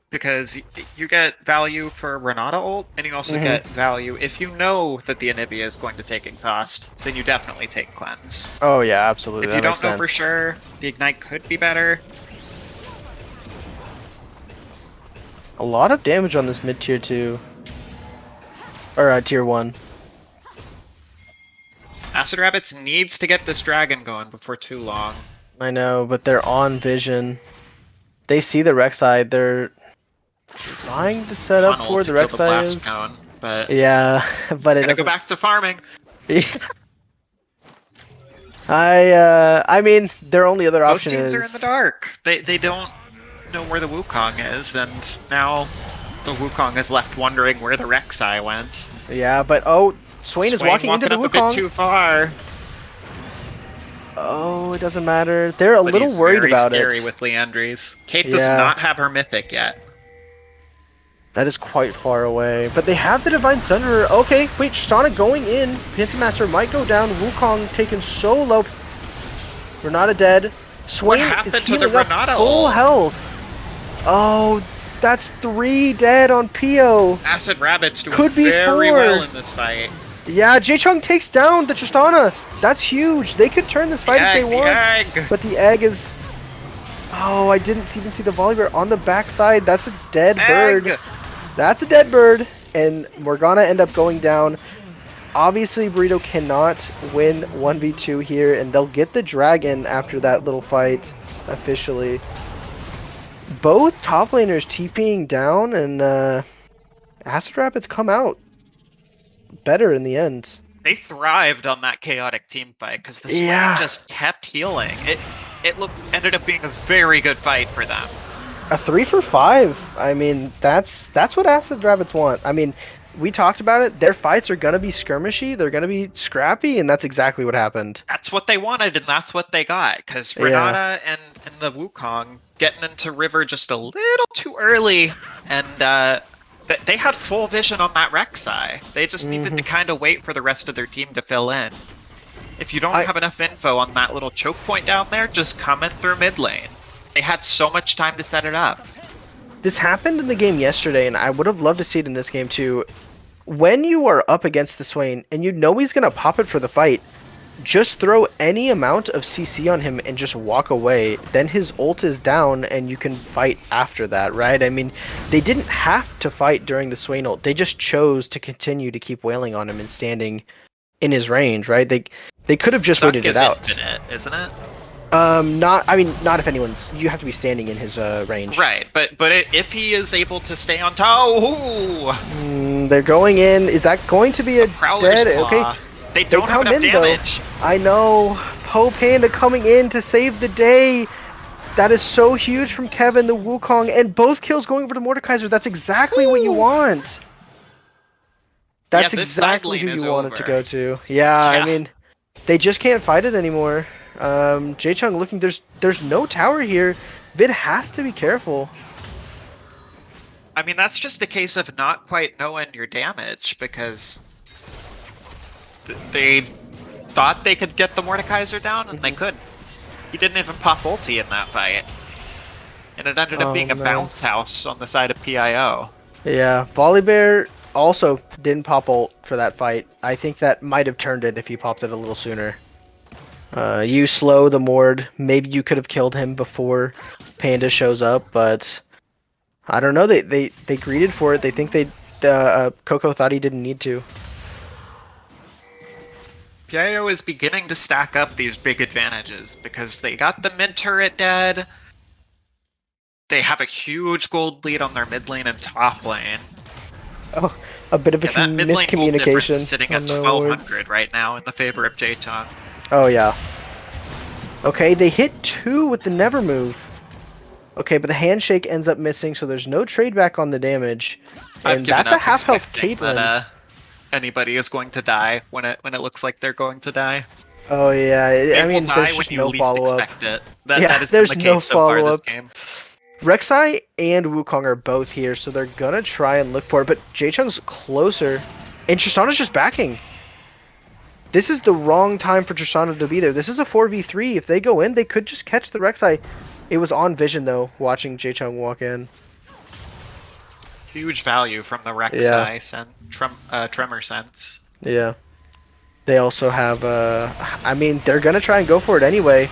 Because you get value for Renata ult, and you also get value if you know that the Anivia is going to take Exhaust, then you definitely take Cleanse. Oh yeah, absolutely. If you don't know for sure, the Ignite could be better. A lot of damage on this mid tier 2. Or tier 1. Acid Rabbits needs to get this dragon going before too long. I know, but they're on vision. They see the Rek'Sai, they're trying to set up for the Rek'Sai is. But yeah, but it doesn't... go back to farming. I mean, their only other option is... Both teams are in the dark. They don't know where the Wukong is, and now the Wukong is left wondering where the Rek'Sai went. Yeah, but Swain is walking into the Wukong. A bit too far. Oh, it doesn't matter. They're a little worried about it. Scary with Leandries. Tate does not have her Mythic yet. That is quite far away. But they have the Divine Sunderer. Okay, wait, Tristana going in. Pentamaster might go down. Wukong taken so low. Renata dead. Swain is healing up full health. Oh, that's 3 dead on Pio. Acid Rabbit's doing very well in this fight. Yeah, Jae-Chung takes down the Tristana. That's huge. They could turn this fight if they The want. egg! But the egg is... Oh, I didn't even see the Volibear on the backside. That's a dead bird. Egg! That's a dead bird. And we're gonna end up going down. Obviously, Burrito cannot win 1v2 here, and they'll get the dragon after that little fight, officially. Both top laners TPing down, and Acid Rapids come out better in the end. They thrived on that chaotic team fight because the Swain Yeah. just kept healing. It ended up being a very good fight for them. A 3 for 5. I mean, that's what Acid Rabbits want. I mean, we talked about it. Their fights are gonna be skirmishy. They're gonna be scrappy, and that's exactly what happened. That's what they wanted, and that's what they got. Because Yeah. Renata and the Wukong getting into River just a little too early, and they had full vision on that Rek'Sai. They just needed to kind of wait for the rest of their team to fill in. If you don't have enough info on that little choke point down there, just come in through mid lane. They had so much time to set it up. This happened in the game yesterday, and I would have loved to see it in this game too. When you are up against the Swain, and you know he's gonna pop it for the fight, just throw any amount of CC on him and just walk away. Then his ult is down, and you can fight after that, right? I mean, they didn't have to fight during the Swain ult. They just chose to continue to keep wailing on him and standing in his range, right? They could have just Suck waited is it out. infinite, isn't it? Not if anyone's. You have to be standing in his range. Right, but if he is able to stay on top, They're going in. Is that going to be a Prowler's dead? Claw. Okay. They don't have come enough in, damage. though. I know. Po Panda coming in to save the day. That is so huge from Kevin, the Wukong, and both kills going over to Mordekaiser. That's exactly what you want. That's Yeah, this side exactly lane who is you want it to over. go to. Yeah, Yeah. I mean, they just can't fight it anymore. Jae-Chung looking. There's no tower here. Vid has to be careful. I mean, that's just a case of not quite knowing your damage, because they thought they could get the Mordekaiser down, and they couldn't. He didn't even pop ulti in that fight. And it ended up being a no. bounce house on the side of PIO. Yeah, Volibear also didn't pop ult for that fight. I think that might have turned it if he popped it a little sooner. You slow the Mord. Maybe you could have killed him before Panda shows up, but I don't know. They greeted for it. They think Coco thought he didn't need to. PIO is beginning to stack up these big advantages because they got the mid turret dead. They have a huge gold lead on their mid lane and top lane. Oh, a bit of a That mid lane gold difference miscommunication. is sitting at on the wards. 1200 right now in the favor of J-Tung. Oh, yeah. Okay, they hit 2 with the never move. Okay, but the handshake ends up missing, so there's no trade back on the damage. I've And given that's a up half health expecting Caitlyn. that, anybody is going to die when it looks like they're going to die. Oh, yeah. They I mean, will there's die just when you no least follow-up. expect it. That Yeah, has been there's the no case so far this follow-up. game. Rek'Sai and Wukong are both here, so they're gonna try and look for it, but Jae-Chung's closer, and Tristana's just backing. This is the wrong time for Tristana to be there. This is a 4v3. If they go in, they could just catch the Rek'Sai. It was on vision, though, watching Jae-Chung walk in. Huge value from the Rek'Sai and Tremor Sense. Yeah. They also have, I mean, they're gonna try and go for it anyway.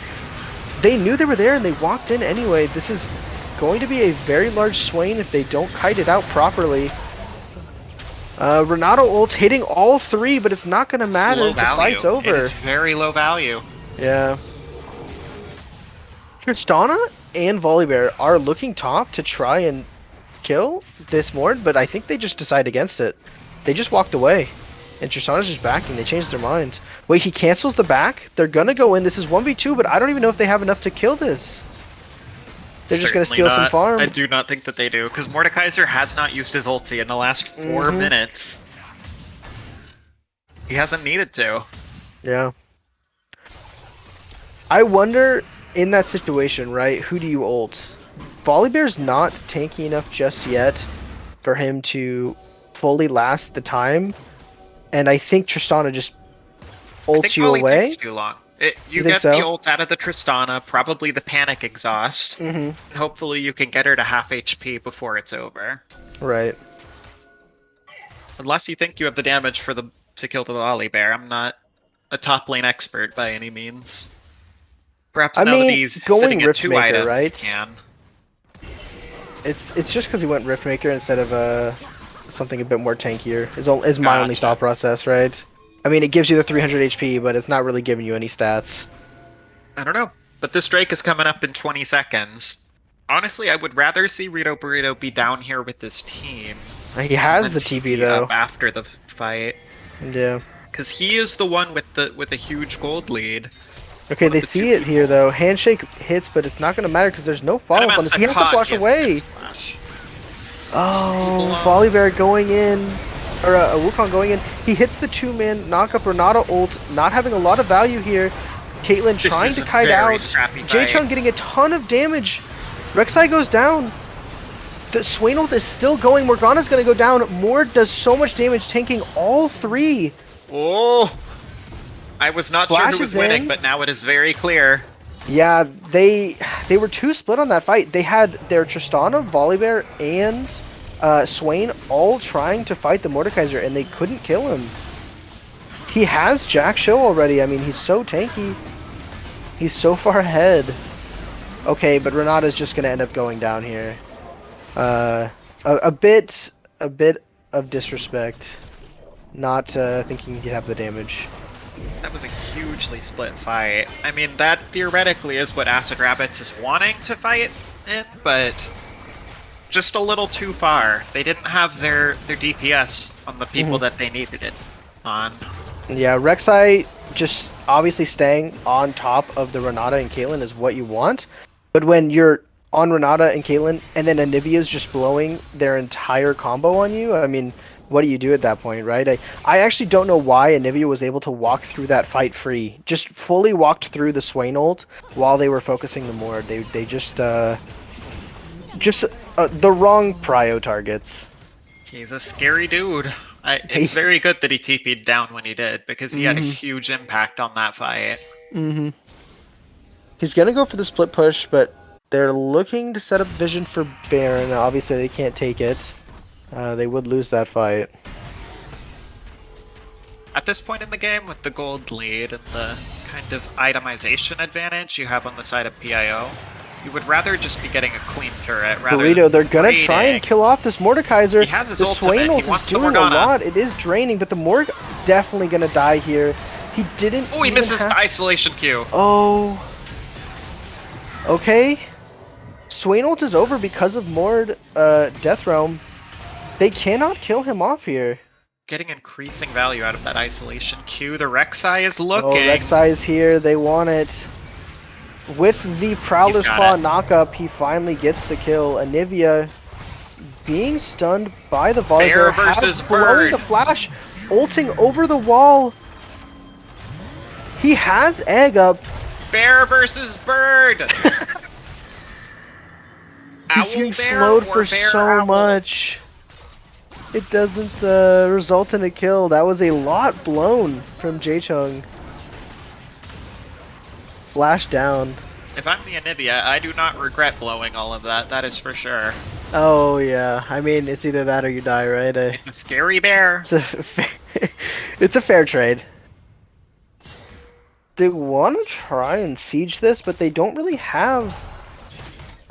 They knew they were there, and they walked in anyway. This is going to be a very large Swain if they don't kite it out properly. Renato ult hitting all 3, but it's not going to matter Low if the value. fight's over. It is very low value. Yeah. Tristana and Volibear are looking top to try and kill this Mord, but I think they just decide against it. They just walked away. And Tristana's just backing. They changed their mind. Wait, he cancels the back? They're going to go in. This is 1v2, but I don't even know if they have enough to kill this. They're just going to steal some farm. I do not think that they do, because Mordekaiser has not used his ulti in the last 4 minutes. He hasn't needed to. Yeah. I wonder, in that situation, right, who do you ult? Volibear's not tanky enough just yet for him to fully last the time, and I think Tristana just ults you away. Takes too long. You think get so? the ult out of the Tristana, probably the panic exhaust, and hopefully you can get her to half HP before it's over. Right. Unless you think you have the damage for the to kill the Volibear. I'm not a top lane expert by any means. Perhaps I now that mean, he's going sitting at 2 Riftmaker, items, he right? can. It's just because he went Riftmaker instead of something a bit more tankier. Is my only Gotcha. thought process, right? I mean, it gives you the 300 HP, but it's not really giving you any stats. I don't know. But this Drake is coming up in 20 seconds. Honestly, I would rather see Rito Burrito be down here with this team He and has then the TP TP up though. after the fight. Yeah. Because he is the one with the huge gold lead. Okay, One of they the two see it people. here though. Handshake hits, but it's not going to matter because there's no follow up on this. Adamant's He not has to caught. flash He has a away. splash. TP Oh, below. Volibear going in, or Wukong going in. He hits the 2-man knock-up Renata ult, not having a lot of value here. Caitlyn This trying is to a kite very out. scrappy fight. Jay-Chung getting a ton of damage. Rek'Sai goes down. The Swain ult is still going. Morgana's going to go down. Mord does so much damage, tanking all 3. Oh! I was not sure who was Flashes winning, in. but now it is very clear. Yeah, they were too split on that fight. They had their Tristana, Volibear, and Swain all trying to fight the Mordekaiser, and they couldn't kill him. He has Jack Show already. I mean, he's so tanky. He's so far ahead. Okay, but Renata's just gonna end up going down here. A bit of disrespect. Not thinking he'd have the damage. That was a hugely split fight. I mean, that theoretically is what Acid Rabbits is wanting to fight in, but just a little too far. They didn't have their DPS on the people that they needed it on. Yeah, Rek'Sai just obviously staying on top of the Renata and Caitlyn is what you want. But when you're on Renata and Caitlyn and then Anivia's just blowing their entire combo on you, I mean, what do you do at that point, right? I actually don't know why Anivia was able to walk through that fight free. Just fully walked through the Swain ult while they were focusing the Mord. They just the wrong prio targets. He's a scary dude. It's very good that he TP'd down when he did, because he had a huge impact on that fight. He's gonna go for the split push, but they're looking to set up vision for Baron. Obviously, they can't take it. They would lose that fight. At this point in the game, with the gold lead and the kind of itemization advantage you have on the side of PIO, you would rather just be getting a clean turret rather Burrito, they're than gonna trading. try and kill off this Mordekaiser. He has his The ultimate. Swain He ult wants is the doing a Morgana. lot. It is draining, but the Morg definitely gonna die here. He didn't. Oh, he even misses have... the isolation Q. Oh. Okay. Swain ult is over because of Mord Death Realm. They cannot kill him off here. Getting increasing value out of that isolation Q. The Rek'Sai is looking. Oh, Rek'Sai is here. They want it. With the Prowler's Claw knockup, he finally gets the kill. Anivia being stunned by the Bear Volibear. versus Blowing Bird. the flash, ulting over the wall. He has egg up. Bear versus Bird. He's getting slowed for so much. It doesn't result in a kill. That was a lot blown from Jay-Chung. Flash down. If I'm the Anivia, I do not regret blowing all of that. That is for sure. Oh yeah, I mean it's either that or you die, right? A scary bear. It's a fair trade. They want to try and siege this, but they don't really have.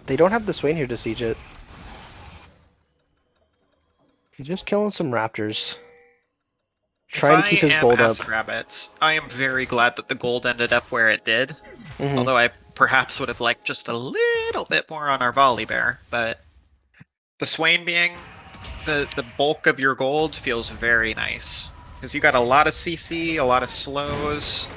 They don't have the Swain here to siege it. He's just killing some raptors. Trying to keep his gold up. Rabbits, I am very glad that the gold ended up where it did. Although I perhaps would have liked just a little bit more on our Volibear, but the Swain being the bulk of your gold feels very nice. Because you got a lot of CC, a lot of slows.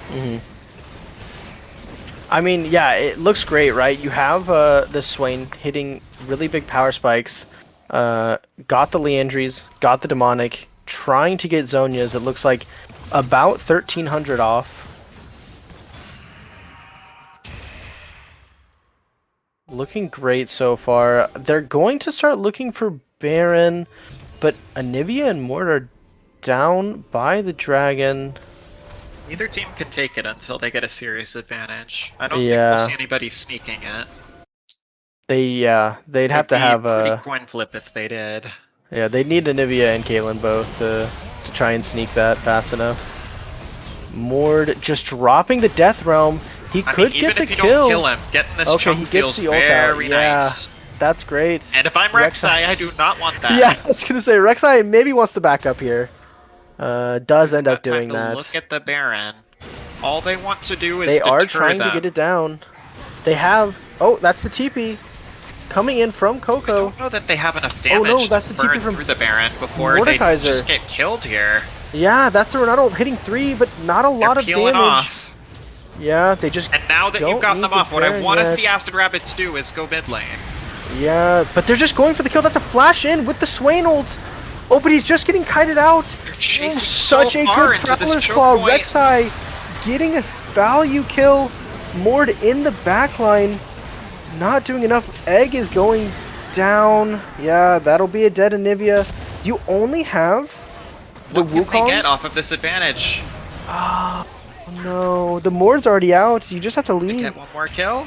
I mean, yeah, it looks great, right? You have the Swain hitting really big power spikes. Got the Leandries, got the Demonic, trying to get Zonia's. It looks like about 1,300 off. Looking great so far. They're going to start looking for Baron, but Anivia and Mord are down by the dragon. Neither team can take it until they get a serious advantage. I don't think we'll see anybody sneaking it. They'd have to have a pretty coin flip if they did. Yeah, they need Anivia and Caitlyn both to try and sneak that fast enough. Mord just dropping the Death Realm. He could get the even if you kill. don't kill him, getting this Okay, chunk he gets feels the ult out. very Yeah, nice. that's great. And if I'm Rek'Sai, I do not want that. Yeah, I was gonna say Rek'Sai maybe wants to back up here. Does end up doing that. Look at the Baron. All they want to do is They are deter trying them. to get it down. They have. Oh, that's the TP coming in from I Coco. don't know that they have enough damage no, that's to the TP burn from through the Baron before Mordekaiser. they just get killed here. Yeah, that's the Renato hitting 3, but not a lot They're of peeling damage. off. Yeah, they just. And now that don't you've gotten need them the off, what I Baron want to yet. see Acid Rabbits do is go mid lane. Yeah, but they're just going for the kill. That's a flash in with the Swain ult. Oh, but he's just getting kited out. They're chasing Such so a far good into this Prowler's choke Claw. point. Rek'Sai getting a value kill. Mord in the backline. Not doing enough. Egg is going down. Yeah, that'll be a dead Anivia. You only have the What can they Wukong. get off of this advantage? Oh, no. The Mord's already out. You just have to They leave. get one more kill?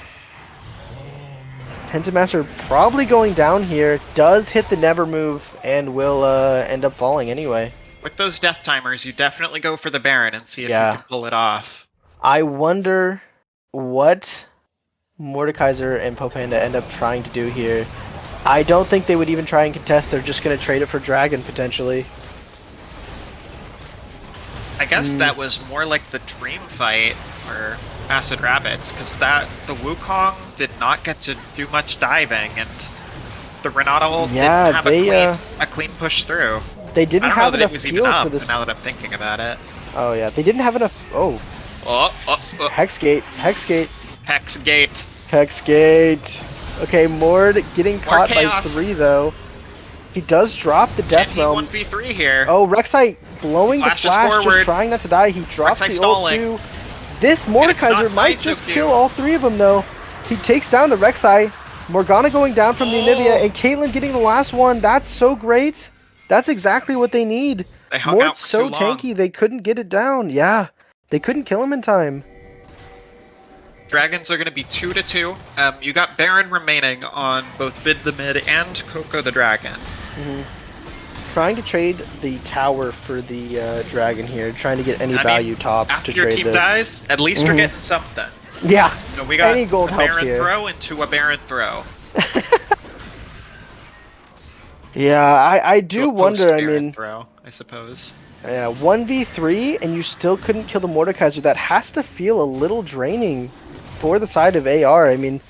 Pentamaster probably going down here. Does hit the never move and will end up falling anyway. With those death timers, you definitely go for the Baron and see if Yeah. you can pull it off. I wonder what Mordekaiser and Popanda end up trying to do here. I don't think they would even try and contest. They're just going to trade it for Dragon, potentially. I guess that was more like the dream fight for Acid Rabbits, because the Wukong did not get to do much diving, and the Renato didn't have a clean push through. They didn't I don't have know that enough it was even heal up, for this. now that I'm thinking about it. Oh, yeah. They didn't have enough. Oh. Hexgate. Hexgate. Hexgate. Hexgate. Okay, Mord getting caught by 3, though. He does drop the Death Realm. 1v3 here. Oh, Rek'Sai blowing the flash, forward. just trying not to die. He drops Rek'Sai the ult stalling. too. This Mordekaiser might just ISO kill queue. all 3 of them, though. He takes down the Rek'Sai. Morgana going down from the Anivia, and Caitlyn getting the last one. That's so great. That's exactly what they need. They hung out Mord's for so too long. tanky, they couldn't get it down. Yeah, they couldn't kill him in time. Dragons are going to be 2-2. You got Baron remaining on both Vid the Mid and Coco the Dragon. Trying to trade the tower for the Dragon here, trying to get any value top After to your trade team this. dies, at least you're getting something. Yeah, So we got any gold a helps Baron here. throw into a Baron throw. Yeah, I do wonder. I Post-Baron mean, throw, I suppose. yeah, 1v3 and you still couldn't kill the Mordekaiser. That has to feel a little draining for the side of AR. I mean,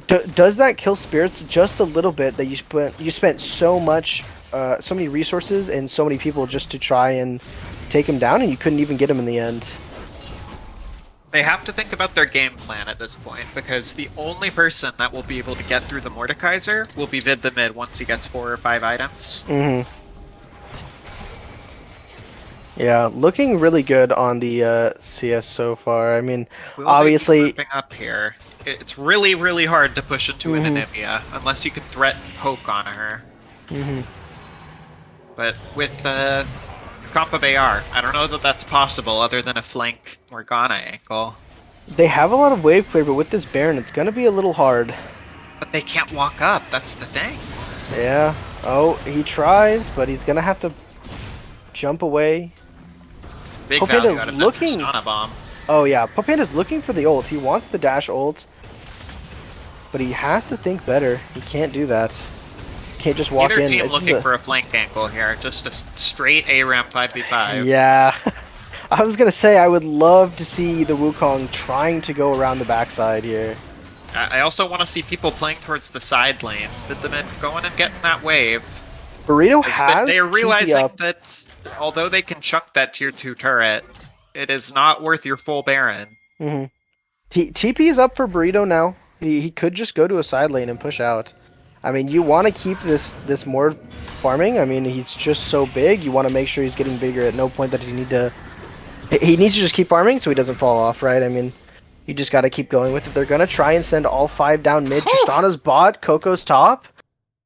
does that kill spirits just a little bit that you spent so much, so many resources and so many people just to try and take him down, and you couldn't even get him in the end? They have to think about their game plan at this point, because the only person that will be able to get through the Mordekaiser will be Vid the Mid once he gets 4 or 5 items. Yeah, looking really good on the CS so far. I mean, Will they be obviously, moving up here? It's really, really hard to push into an Anivia unless you can threaten poke on her. But with the comp of AR, I don't know that that's possible other than a flank Morgana angle. they have a lot of wave clear, but with this Baron, it's gonna be a little hard. But they can't walk up, that's the thing. Yeah. Oh, he tries, but he's gonna have to jump away. Big Popanda value out of looking- that Tristana bomb. Oh yeah, Popanda's looking for the ult. He wants the dash ult, but he has to think better. He can't do that. Can't just walk Either in. team It's looking for a flank angle here, just a straight ARAM 5v5. Yeah. I was gonna say I would love to see the Wukong trying to go around the backside here. I also want to see people playing towards the side lanes. Did the men going and getting that wave? Burrito Is has that they're TP realizing up. that although they can chuck that tier 2 turret, it is not worth your full Baron. TP is up for Burrito now. He could just go to a side lane and push out. I mean, you want to keep this more farming. I mean, he's just so big. You want to make sure he's getting bigger. At no point that he needs to just keep farming so he doesn't fall off, right? I mean, you just got to keep going with it. They're gonna try and send all 5 down mid. Tristana's bot, Coco's top.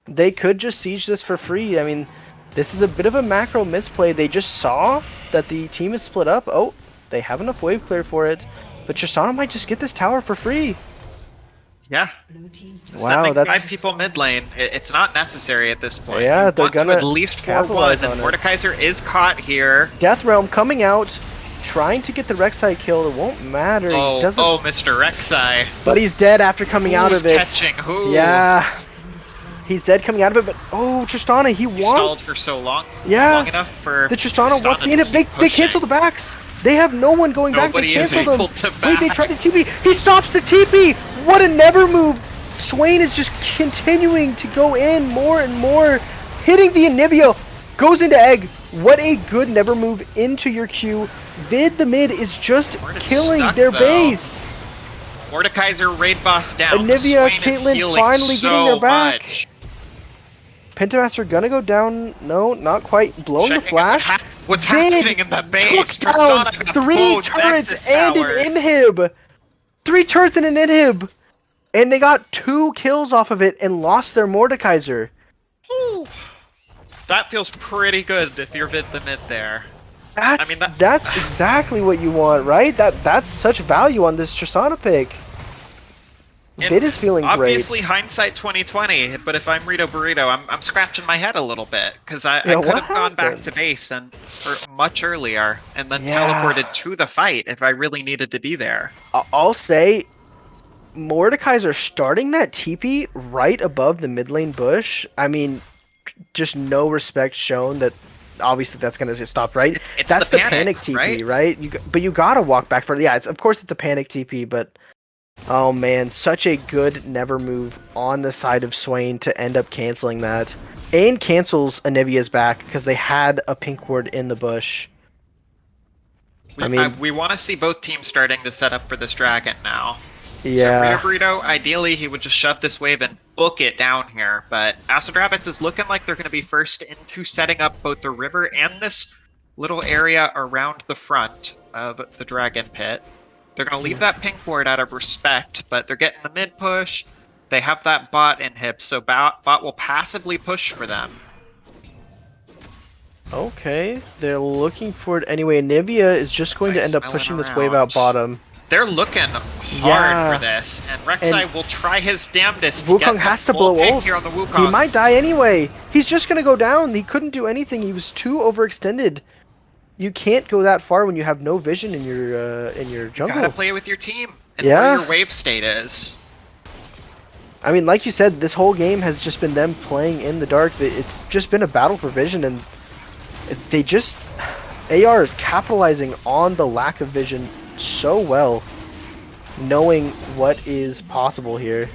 They could just siege this for free. I mean, this is a bit of a macro misplay. They just saw that the team is split up. Oh, they have enough wave clear for it. But Tristana might just get this tower for free. Yeah. Wow, Sending that's 5 people mid lane, it's not necessary at this point. Yeah, You they're want to gonna at least 4-1, capitalize and on it. Mordekaiser is caught here. Death Realm coming out, trying to get the Rek'Sai kill. It won't matter. He doesn't. Oh, Mr. Rek'Sai. But he's dead after coming out Who's of it. catching who? Yeah. He's dead coming out of it, but oh, Tristana, he He stalled wants. for so long. Yeah. Long enough for The Tristana wants the to inhib. keep They cancel the pushing. backs. They have no one going Nobody back. is They cancel able them. to Wait, they back. tried to TP. He stops the TP. What a never move. Swain is just continuing to go in more and more, hitting the Anivia. Goes into egg. What a good never move into your queue. Vid the mid is just killing stuck, their though. base. Mordekaiser raid boss down. Anivia, Swain is Caitlyn healing finally so getting their back. much. Pentamaster gonna go down. No, not quite. Blowing the Checking out flash. what's Vid happening in the base? took down Tristana got 3 both turrets Nexus and an towers. inhib. 3 turrets and an inhib. And they got 2 kills off of it and lost their Mordekaiser. Whew. That feels pretty good if you're Vid the mid there. That's, that- that's exactly what you want, right? That's such value on this Tristana pick. Vid is feeling Obviously, great. hindsight 2020. But if I'm Rito Burrito, I'm scratching my head a little bit because I Yeah, could what have gone back happened? to base and or much earlier and then Yeah. teleported to the fight if I really needed to be there. I'll say Mordekaiser starting that TP right above the mid lane bush. I mean, just no respect shown that obviously that's going to stop, right? It's That's the the panic, TP, right? But you got to walk back for it. Yeah, of course it's a panic TP, but oh man, such a good never move on the side of Swain to end up canceling that. And cancels Anivia's back because they had a pink ward in the bush. We want to see both teams starting to set up for this dragon now. Yeah. So Rito Burrito, ideally he would just shove this wave and book it down here, but Acid Rabbits is looking like they're going to be first into setting up both the river and this little area around the front of the dragon pit. They're going to leave that pink ward out of respect, but they're getting the mid push. They have that bot inhib, so bot will passively push for them. Okay, they're looking for it anyway. Anivia is just going to end up Smelling pushing this wave out around. bottom. They're looking hard Yeah. for this, and Rek'Sai And will try his damnedest to Wukong get has the to full blow pink ult. here on the Wukong. He might die anyway. He's just gonna go down. He couldn't do anything. He was too overextended. You can't go that far when you have no vision in your jungle. Gotta play with your team and Yeah. where your wave state is. I mean, like you said, this whole game has just been them playing in the dark. It's just been a battle for vision, and they just AR is capitalizing on the lack of vision so well, knowing what is possible here.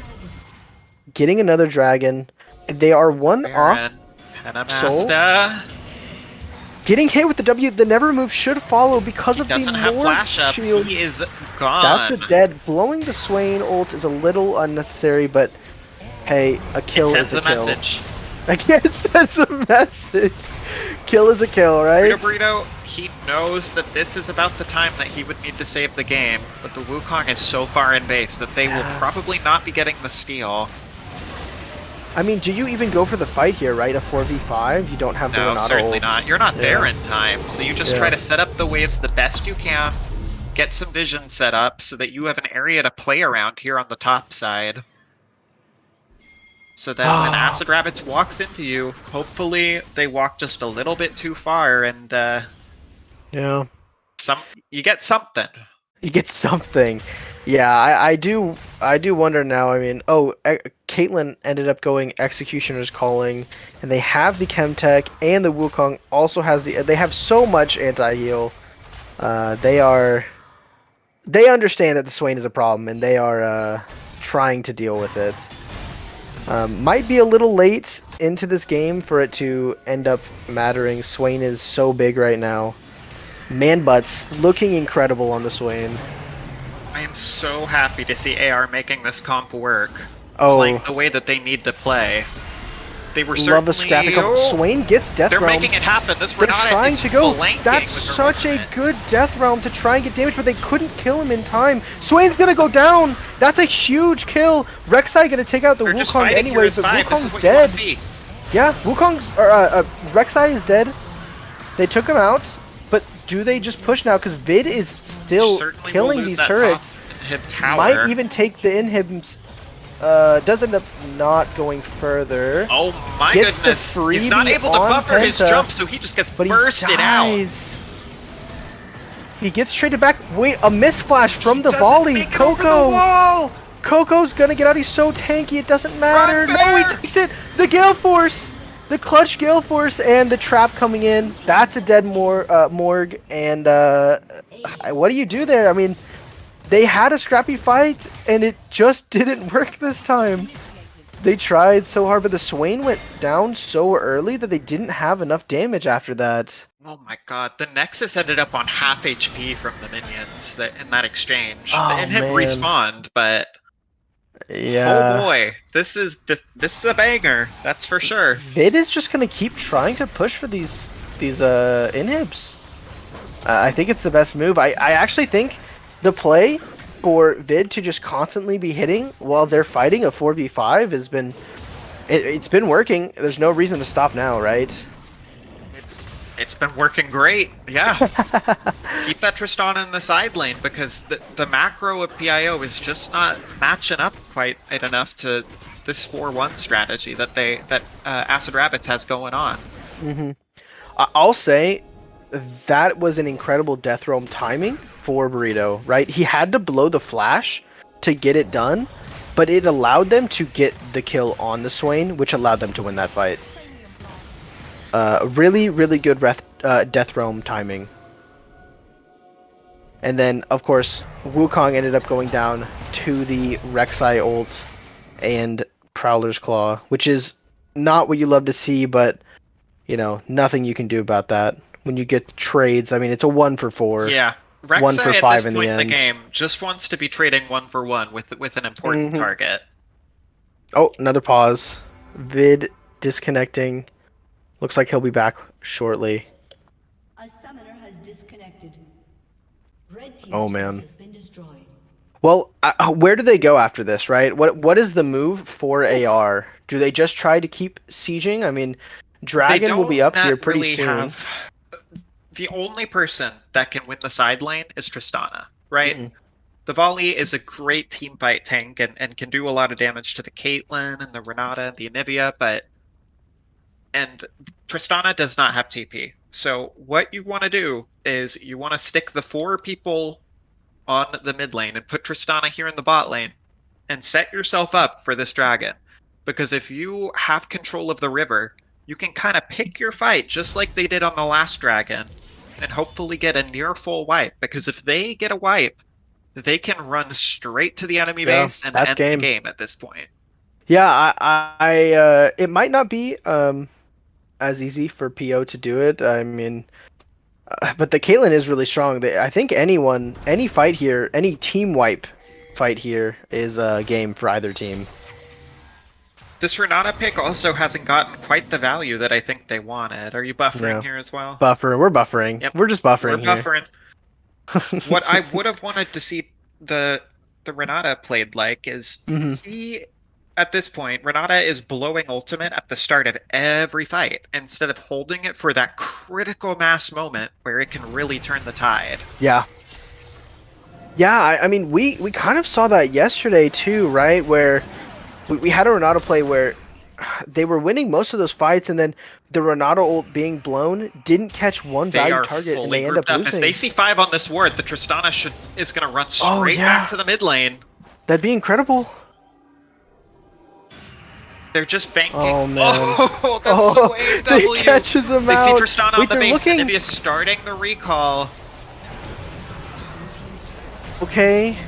Getting another dragon. They are one off. Baron, Soul? Penamasta, Getting hit with the W, the never move should follow because of the doesn't have more flash up. shield. He is gone. That's a dead. Blowing the Swain ult is a little unnecessary, but hey, a kill It is sends a a kill. message. I can't sense a message. Kill is a kill, right? Rito Burrito, he knows that this is about the time that he would need to save the game, but the Wukong is so far in base that they will probably not be getting the steal. I mean, do you even go for the fight here, right? A 4v5? You don't have the No, Renata certainly ult. not. You're not there Yeah. in time, so you just Yeah. try to set up the waves the best you can, get some vision set up so that you have an area to play around here on the top side. So that when Acid Rabbits walks into you, hopefully they walk just a little bit too far and Yeah. you get something. You get something. Yeah, I do wonder now. I mean, Caitlyn ended up going Executioner's Calling, and they have the Chemtech, and the Wukong also has they have so much anti-heal. They understand that the Swain is a problem, and they are trying to deal with it. Might be a little late into this game for it to end up mattering. Swain is so big right now. Man butts looking incredible on the Swain. I am so happy to see AR making this comp work. Oh. Playing the way that they need to play. They were Love a certainly... scrappy. Swain gets Death They're Realm. making it happen. This They're Renata trying is to go. flanking That's with her such a movement. good Death Realm to try and get damage, but they couldn't kill him in time. Swain's gonna go down. That's a huge kill. Rek'Sai gonna take out the They're just Wukong fighting anyway, here as but five. This is Wukong's what you wanna dead. see. Yeah, Rek'Sai is dead. They took him out, but do they just push now? Because Vid is still Certainly will killing lose these that turrets. top inhib tower. Might even take the inhibs. Does end up not going further. Oh my Gets the goodness. He's not freebie able to on buffer his Penta, jump, so he just gets but he bursted out. dies. He gets traded back. Wait, a miss flash from the Doesn't volley. make it over the Coco. wall. Coco's gonna get out. He's so tanky. It doesn't matter. Run, No, he Bear! takes it. The Gale Force. The clutch Gale Force and the trap coming in. That's a dead Morg. And what do you do there? I mean, they had a scrappy fight, and it just didn't work this time. They tried so hard, but the Swain went down so early that they didn't have enough damage after that. Oh my god, the Nexus ended up on half HP from the minions in that exchange. Oh, And him man. respawned, but Yeah. oh boy, this is a banger, that's for sure. Vid is just gonna keep trying to push for these inhibs. I think it's the best move. I actually think the play for Vid to just constantly be hitting while they're fighting a 4v5 has been it's been working. There's no reason to stop now, right? It's been working great, yeah. Keep that Tristana in the side lane because the macro of PIO is just not matching up quite enough to this 4-1 strategy that Acid Rabbits has going on. Mm-hmm. I'll say that was an incredible Death Realm timing for Burrito, right? He had to blow the flash to get it done, but it allowed them to get the kill on the Swain, which allowed them to win that fight. Really, really good Death Realm timing. And then, of course, Wukong ended up going down to the Rek'Sai ult and Prowler's Claw, which is not what you love to see, but, you know, nothing you can do about that. When you get trades, I mean, it's a 1 for 4. Yeah. Rek'Sai 1 for 5 at this in the point end. in the game just wants to be trading 1 for 1 with an important target. Oh, another pause. Vid disconnecting. Looks like he'll be back shortly. A summoner has disconnected. Red team's Oh, turret man. has been destroyed. Well, where do they go after this, right? What is the move for AR? Do they just try to keep sieging? I mean, Dragon will be up here pretty soon. The only person that can win the side lane is Tristana, right? Mm. The Volley is a great teamfight tank and can do a lot of damage to the Caitlyn and the Renata and the Anivia, and Tristana does not have TP. So what you want to do is you want to stick the 4 people on the mid lane and put Tristana here in the bot lane and set yourself up for this dragon. Because if you have control of the river, you can kind of pick your fight just like they did on the last dragon and hopefully get a near full wipe. Because if they get a wipe, they can run straight to the enemy base and end the game at this point. Yeah, it might not be as easy for PO to do it. I mean, but the Caitlyn is really strong. I think any fight here, any team wipe fight here is a game for either team. This Renata pick also hasn't gotten quite the value that I think they wanted. Are you buffering here as well? We're buffering. Yep. We're just buffering We're buffering. What I would have wanted to see the Renata played like is he, at this point, Renata is blowing ultimate at the start of every fight instead of holding it for that critical mass moment where it can really turn the tide. Yeah. Yeah, I mean, we kind of saw that yesterday too, right? Where we had a Renata play where they were winning most of those fights, and then the Renata ult being blown didn't catch one value target, and they end up losing. If they see 5 on this ward, the Tristana is going to run straight back to the mid lane. That'd be incredible. They're just banking. Oh, man. Oh, that's so AW. They catches him out. They see Tristana on the base. Anivia starting the recall. Okay.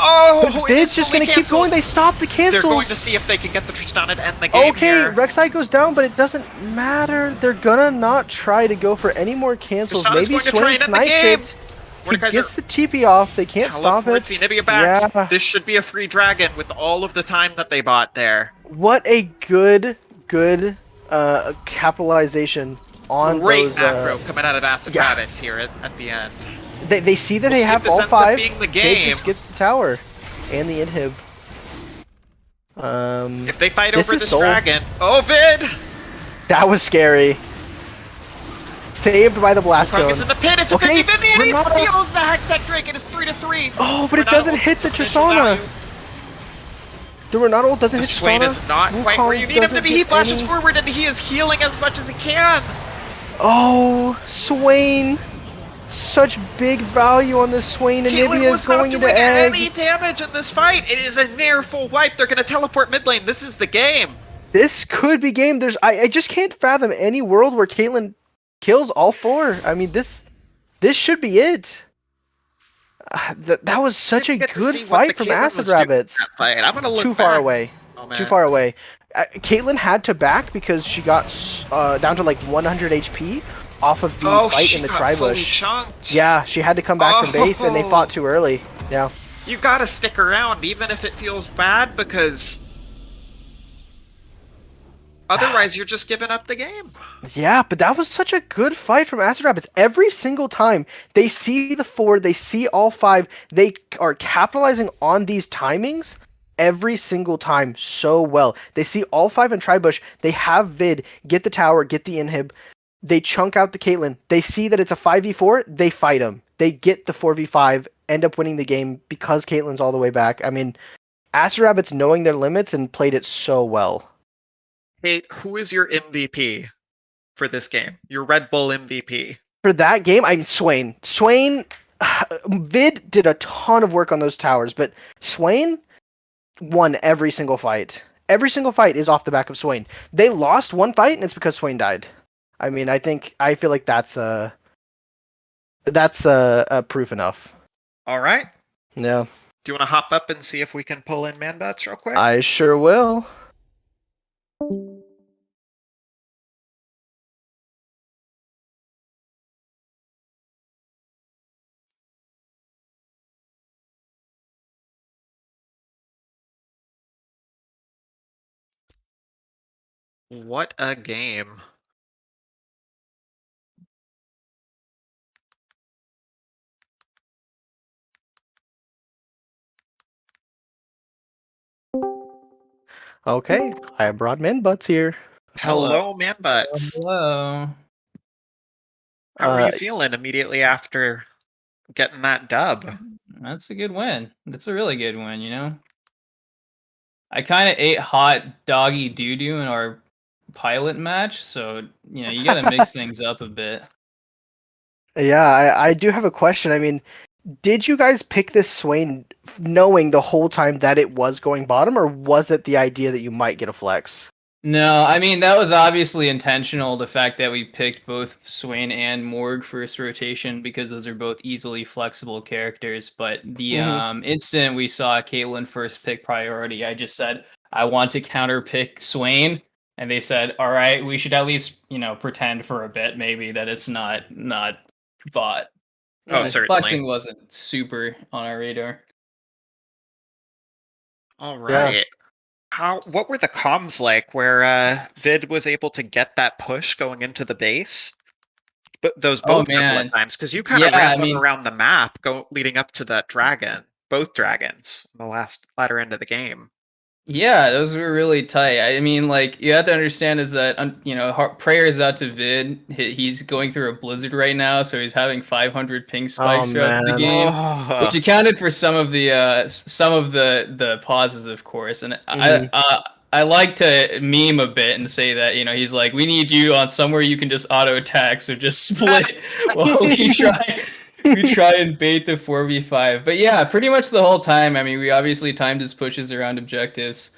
Oh, Vid's just going to keep going. They stop the cancels. They're going to see if they can get the Tristana to end the game here. Rek'Sai goes down, but it doesn't matter. They're going to not try to go for any more cancels. Tristana's Maybe Swain snipes it. He gets the TP off. They can't stop it. The Anivia back. Yeah. This should be a free dragon with all of the time that they bought there. What a good capitalization on great those... macro coming out of Acid Rabbits here at the end. They see that they have all 5. They just gets the tower and the inhib. If they fight over this dragon... Oh, Vid! That was scary. Saved by the blast cone. Is in the pit. It's a 50-50 and he steals the Hextech Drake. It is 3-3. Oh, but it doesn't hit the Tristana. The Renata ult doesn't The hit Swain Tristana. is not quite where you need him to doesn't be. He get flashes any- forward and he is healing as much as he can. Oh, Swain. Such big value on this Swain. Caitlyn Anivia is was not going into doing any egg. damage in this fight. It is a near full wipe. They're going to teleport mid lane. This is the game. This could be game. I just can't fathom any world where Caitlyn kills all four. I mean, this should be it. That was such a Didn't get to good see what the fight from Caitlyn Acid was doing in Rabbits. that fight. I'm going to look Too far back. away. Oh, man. Too far away. Caitlyn had to back because she got down to like 100 HP off of the fight in the Tribush. Chunked. Yeah, she had to come back from base, and they fought too early. Yeah. You gotta stick around, even if it feels bad, because otherwise you're just giving up the game. Yeah, but that was such a good fight from Acid Rabbits. Every single time they see the four, they see all five, they are capitalizing on these timings every single time so well. They see all five in Tribush, they have Vid, get the tower, get the inhib, they chunk out the Caitlyn, they see that it's a 5v4, they fight him. They get the 4v5, end up winning the game because Caitlyn's all the way back. I mean, Acid Rabbits knowing their limits and played it so well. Tate, who is your MVP for this game? Your Red Bull MVP? For that game, I'm Swain. Swain, Vid did a ton of work on those towers, but Swain won every single fight. Every single fight is off the back of Swain. They lost one fight, and it's because Swain died. I mean, I feel like that's proof enough. All right. Yeah. Do you want to hop up and see if we can pull in man bats real quick? I sure will. What a game. Okay, I brought men butts here. Hello, man butts. Hello. How are you feeling immediately after getting that dub? That's a good win. That's a really good win, you know? I kind of ate hot doggy doo-doo in our pilot match, so, you know, you got to mix things up a bit. Yeah, I do have a question. I mean, did you guys pick this Swain knowing the whole time that it was going bottom, or was it the idea that you might get a flex? No, I mean, that was obviously intentional, the fact that we picked both Swain and Morg first rotation, because those are both easily flexible characters. But the instant we saw Caitlyn first pick priority, I just said, I want to counter pick Swain. And they said, all right, we should at least, you know, pretend for a bit, maybe, that it's not bot. Oh, And certainly. flexing wasn't super on our radar. All right. What were the comms like where Vid was able to get that push going into the base? But those both couple of times, because you kind of ran them around the map leading up to that dragon, both dragons, in the latter end of the game. Yeah, those were really tight. I mean, like, you have to understand is that, you know, prayers out to Vid. He's going through a blizzard right now, so he's having 500 ping spikes throughout the game, which accounted for some of the pauses, of course. And I like to meme a bit and say that, you know, he's like, we need you on somewhere you can just auto attack, so just split while we try and bait the 4v5. But yeah, pretty much the whole time. I mean, we obviously timed his pushes around objectives.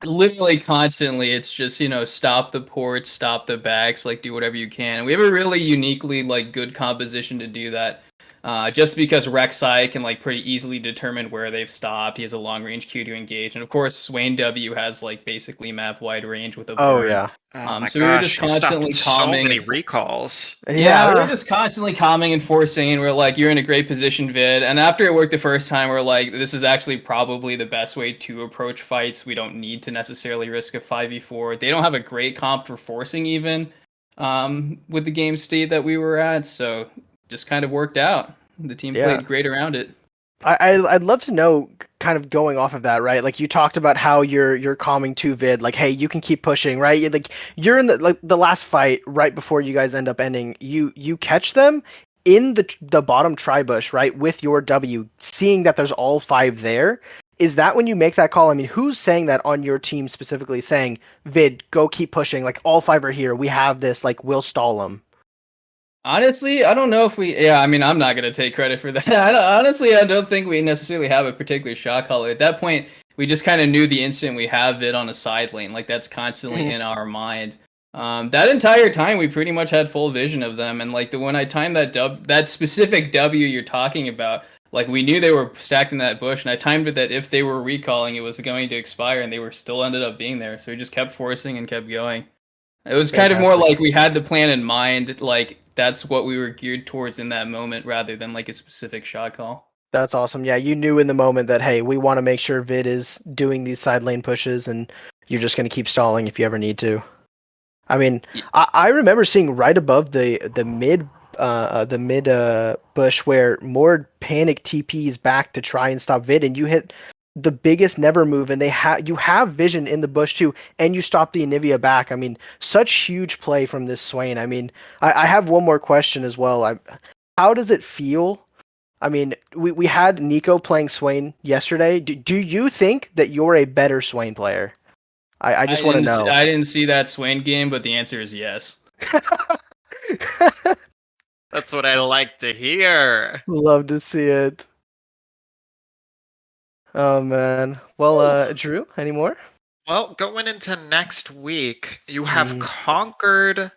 Literally constantly, it's just, you know, stop the ports, stop the backs, like, do whatever you can. And we have a really uniquely, like, good composition to do that. Just because Rek'Sai can, like, pretty easily determine where they've stopped. He has a long range Q to engage. And of course, Swain W has, like, basically map wide range with a burn. Oh, yeah. So we were just constantly calming. So many recalls. Yeah, we were just constantly calming and forcing, and we're like, you're in a great position, Vid. And after it worked the first time, we're like, this is actually probably the best way to approach fights. We don't need to necessarily risk a 5v4. They don't have a great comp for forcing even with the game state that we were at, so just kind of worked out. The team played great around it. I'd love to know, kind of going off of that, right? Like, you talked about how you're calming to Vid, like, hey, you can keep pushing, right? Like, you're in the last fight right before you guys end up ending. You catch them in the bottom tribush, right, with your W, seeing that there's all five there. is that when you make that call? I mean, who's saying that on your team specifically, saying, Vid, go keep pushing, like all 5 are here, we have this, like we'll stall them. Honestly, I don't know if we. Yeah, I mean, I'm not gonna take credit for that. Honestly, I don't think we necessarily have a particular shot caller. At that point, we just kind of knew the instant we have it on a side lane, like that's constantly in our mind. That entire time, we pretty much had full vision of them, and like when I timed that specific W you're talking about, like we knew they were stacked in that bush, and I timed it that if they were recalling, it was going to expire, and they were still ended up being there. So we just kept forcing and kept going. It was kind of more Fantastic. like we had the plan in mind, like that's what we were geared towards in that moment, rather than like a specific shot call. That's awesome. Yeah, you knew in the moment that, hey, we want to make sure Vid is doing these side lane pushes, and you're just going to keep stalling if you ever need to. I mean, Y- I remember seeing right above the mid bush where Mord panic TPs back to try and stop Vid, and you hit the biggest never move, and you have vision in the bush too, and you stop the Anivia back. I mean, such huge play from this Swain. I mean, I have one more question as well. How does it feel? I mean, we had Nico playing Swain yesterday. Do you think that you're a better Swain player? I just want to know. I didn't see that Swain game, but the answer is yes. That's what I like to hear. Love to see it. Oh man. Well, Ddrew, any more? Well, going into next week, you have Mm. conquered.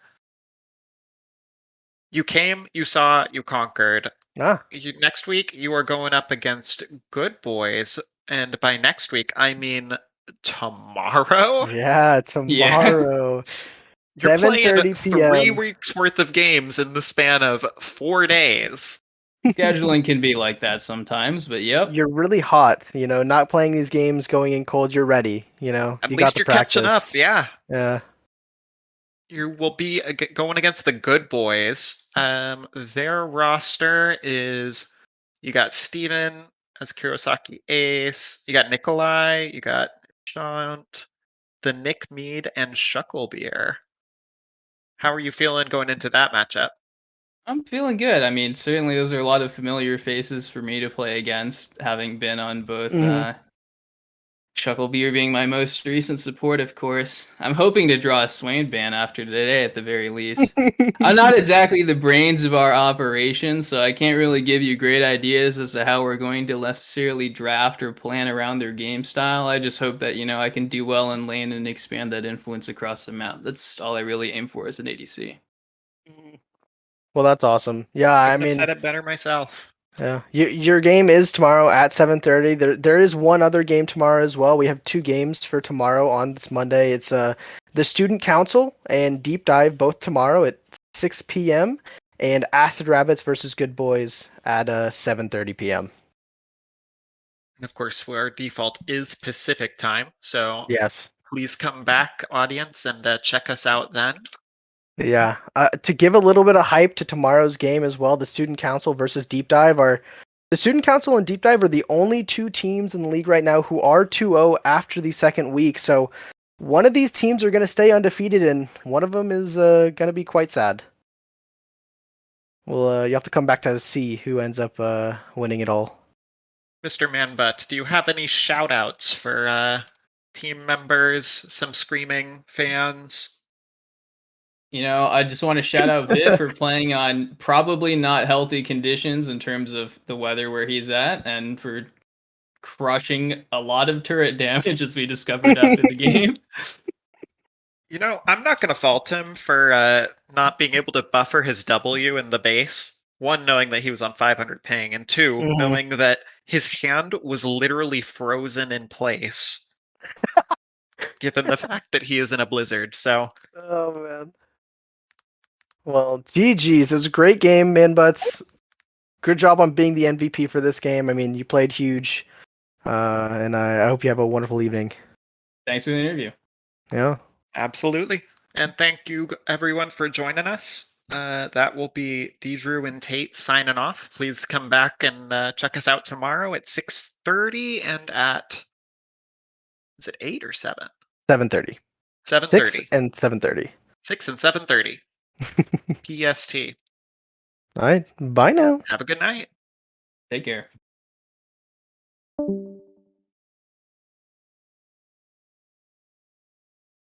You came, you saw, you conquered. Ah, Next week, you are going up against Good Boys, and by next week, I mean tomorrow. yeah, Yeah. tomorrow, You're playing 7:30 3 p.m. weeks worth of games in the span of 4 days. Scheduling can be like that sometimes, but yep. You're really hot, not playing these games going in cold, you're ready, At you got least the you're catching up, practice. yeah. Yeah. You will be going against the Good Boys. Their roster is you got Steven as Kurosaki Ace, you got Nikolai, you got Shant, the Nick Mead, and Shucklebeer. How are you feeling going into that matchup? I'm feeling good. I mean, certainly those are a lot of familiar faces for me to play against, having been on both Mhm. Shucklebeer being my most recent support, of course. I'm hoping to draw a Swain ban after today at the very least. I'm not exactly the brains of our operation, so I can't really give you great ideas as to how we're going to necessarily draft or plan around their game style. I just hope that, I can do well in lane and expand that influence across the map. That's all I really aim for as an ADC. Well, that's awesome. Yeah, I Couldn't have mean, said it better myself. yeah. Your game is tomorrow at 7:30. There is one other game tomorrow as well. We have 2 games for tomorrow on this Monday. It's the Student Council and Deep Dive both tomorrow at 6 p.m. and Acid Rabbits versus Good Boys at 7:30 p.m. And of course, our default is Pacific time, so Yes. please come back, audience, and check us out then. Yeah. To give a little bit of hype to tomorrow's game as well, the Student Council versus Deep Dive are the Student Council and Deep Dive are the only 2 teams in the league right now who are 2-0 after the second week. So one of these teams are going to stay undefeated, and one of them is going to be quite sad. Well, you have to come back to see who ends up winning it all. Mr. Manbutt, do you have any shout outs for team members, some screaming fans? I just want to shout out Viv for playing on probably not healthy conditions in terms of the weather where he's at, and for crushing a lot of turret damage as we discovered after the game. I'm not going to fault him for not being able to buffer his W in the base. One, knowing that he was on 500 ping, and two, Mhm. knowing that his hand was literally frozen in place, given the fact that he is in a blizzard. So, Oh man. Well, GG's. It was a great game, man. Butts. Good job on being the MVP for this game. I mean, you played huge, and I hope you have a wonderful evening. Thanks for the interview. Yeah. absolutely. And thank you, everyone, for joining us. That will be Ddrew and Tate signing off. Please come back and check us out tomorrow at 6:30 and at is it 8 or 7? 7:30. 6 7:30. and 7:30. 6 and 7:30 PST. All right. Bye now. Have a good night. Take care.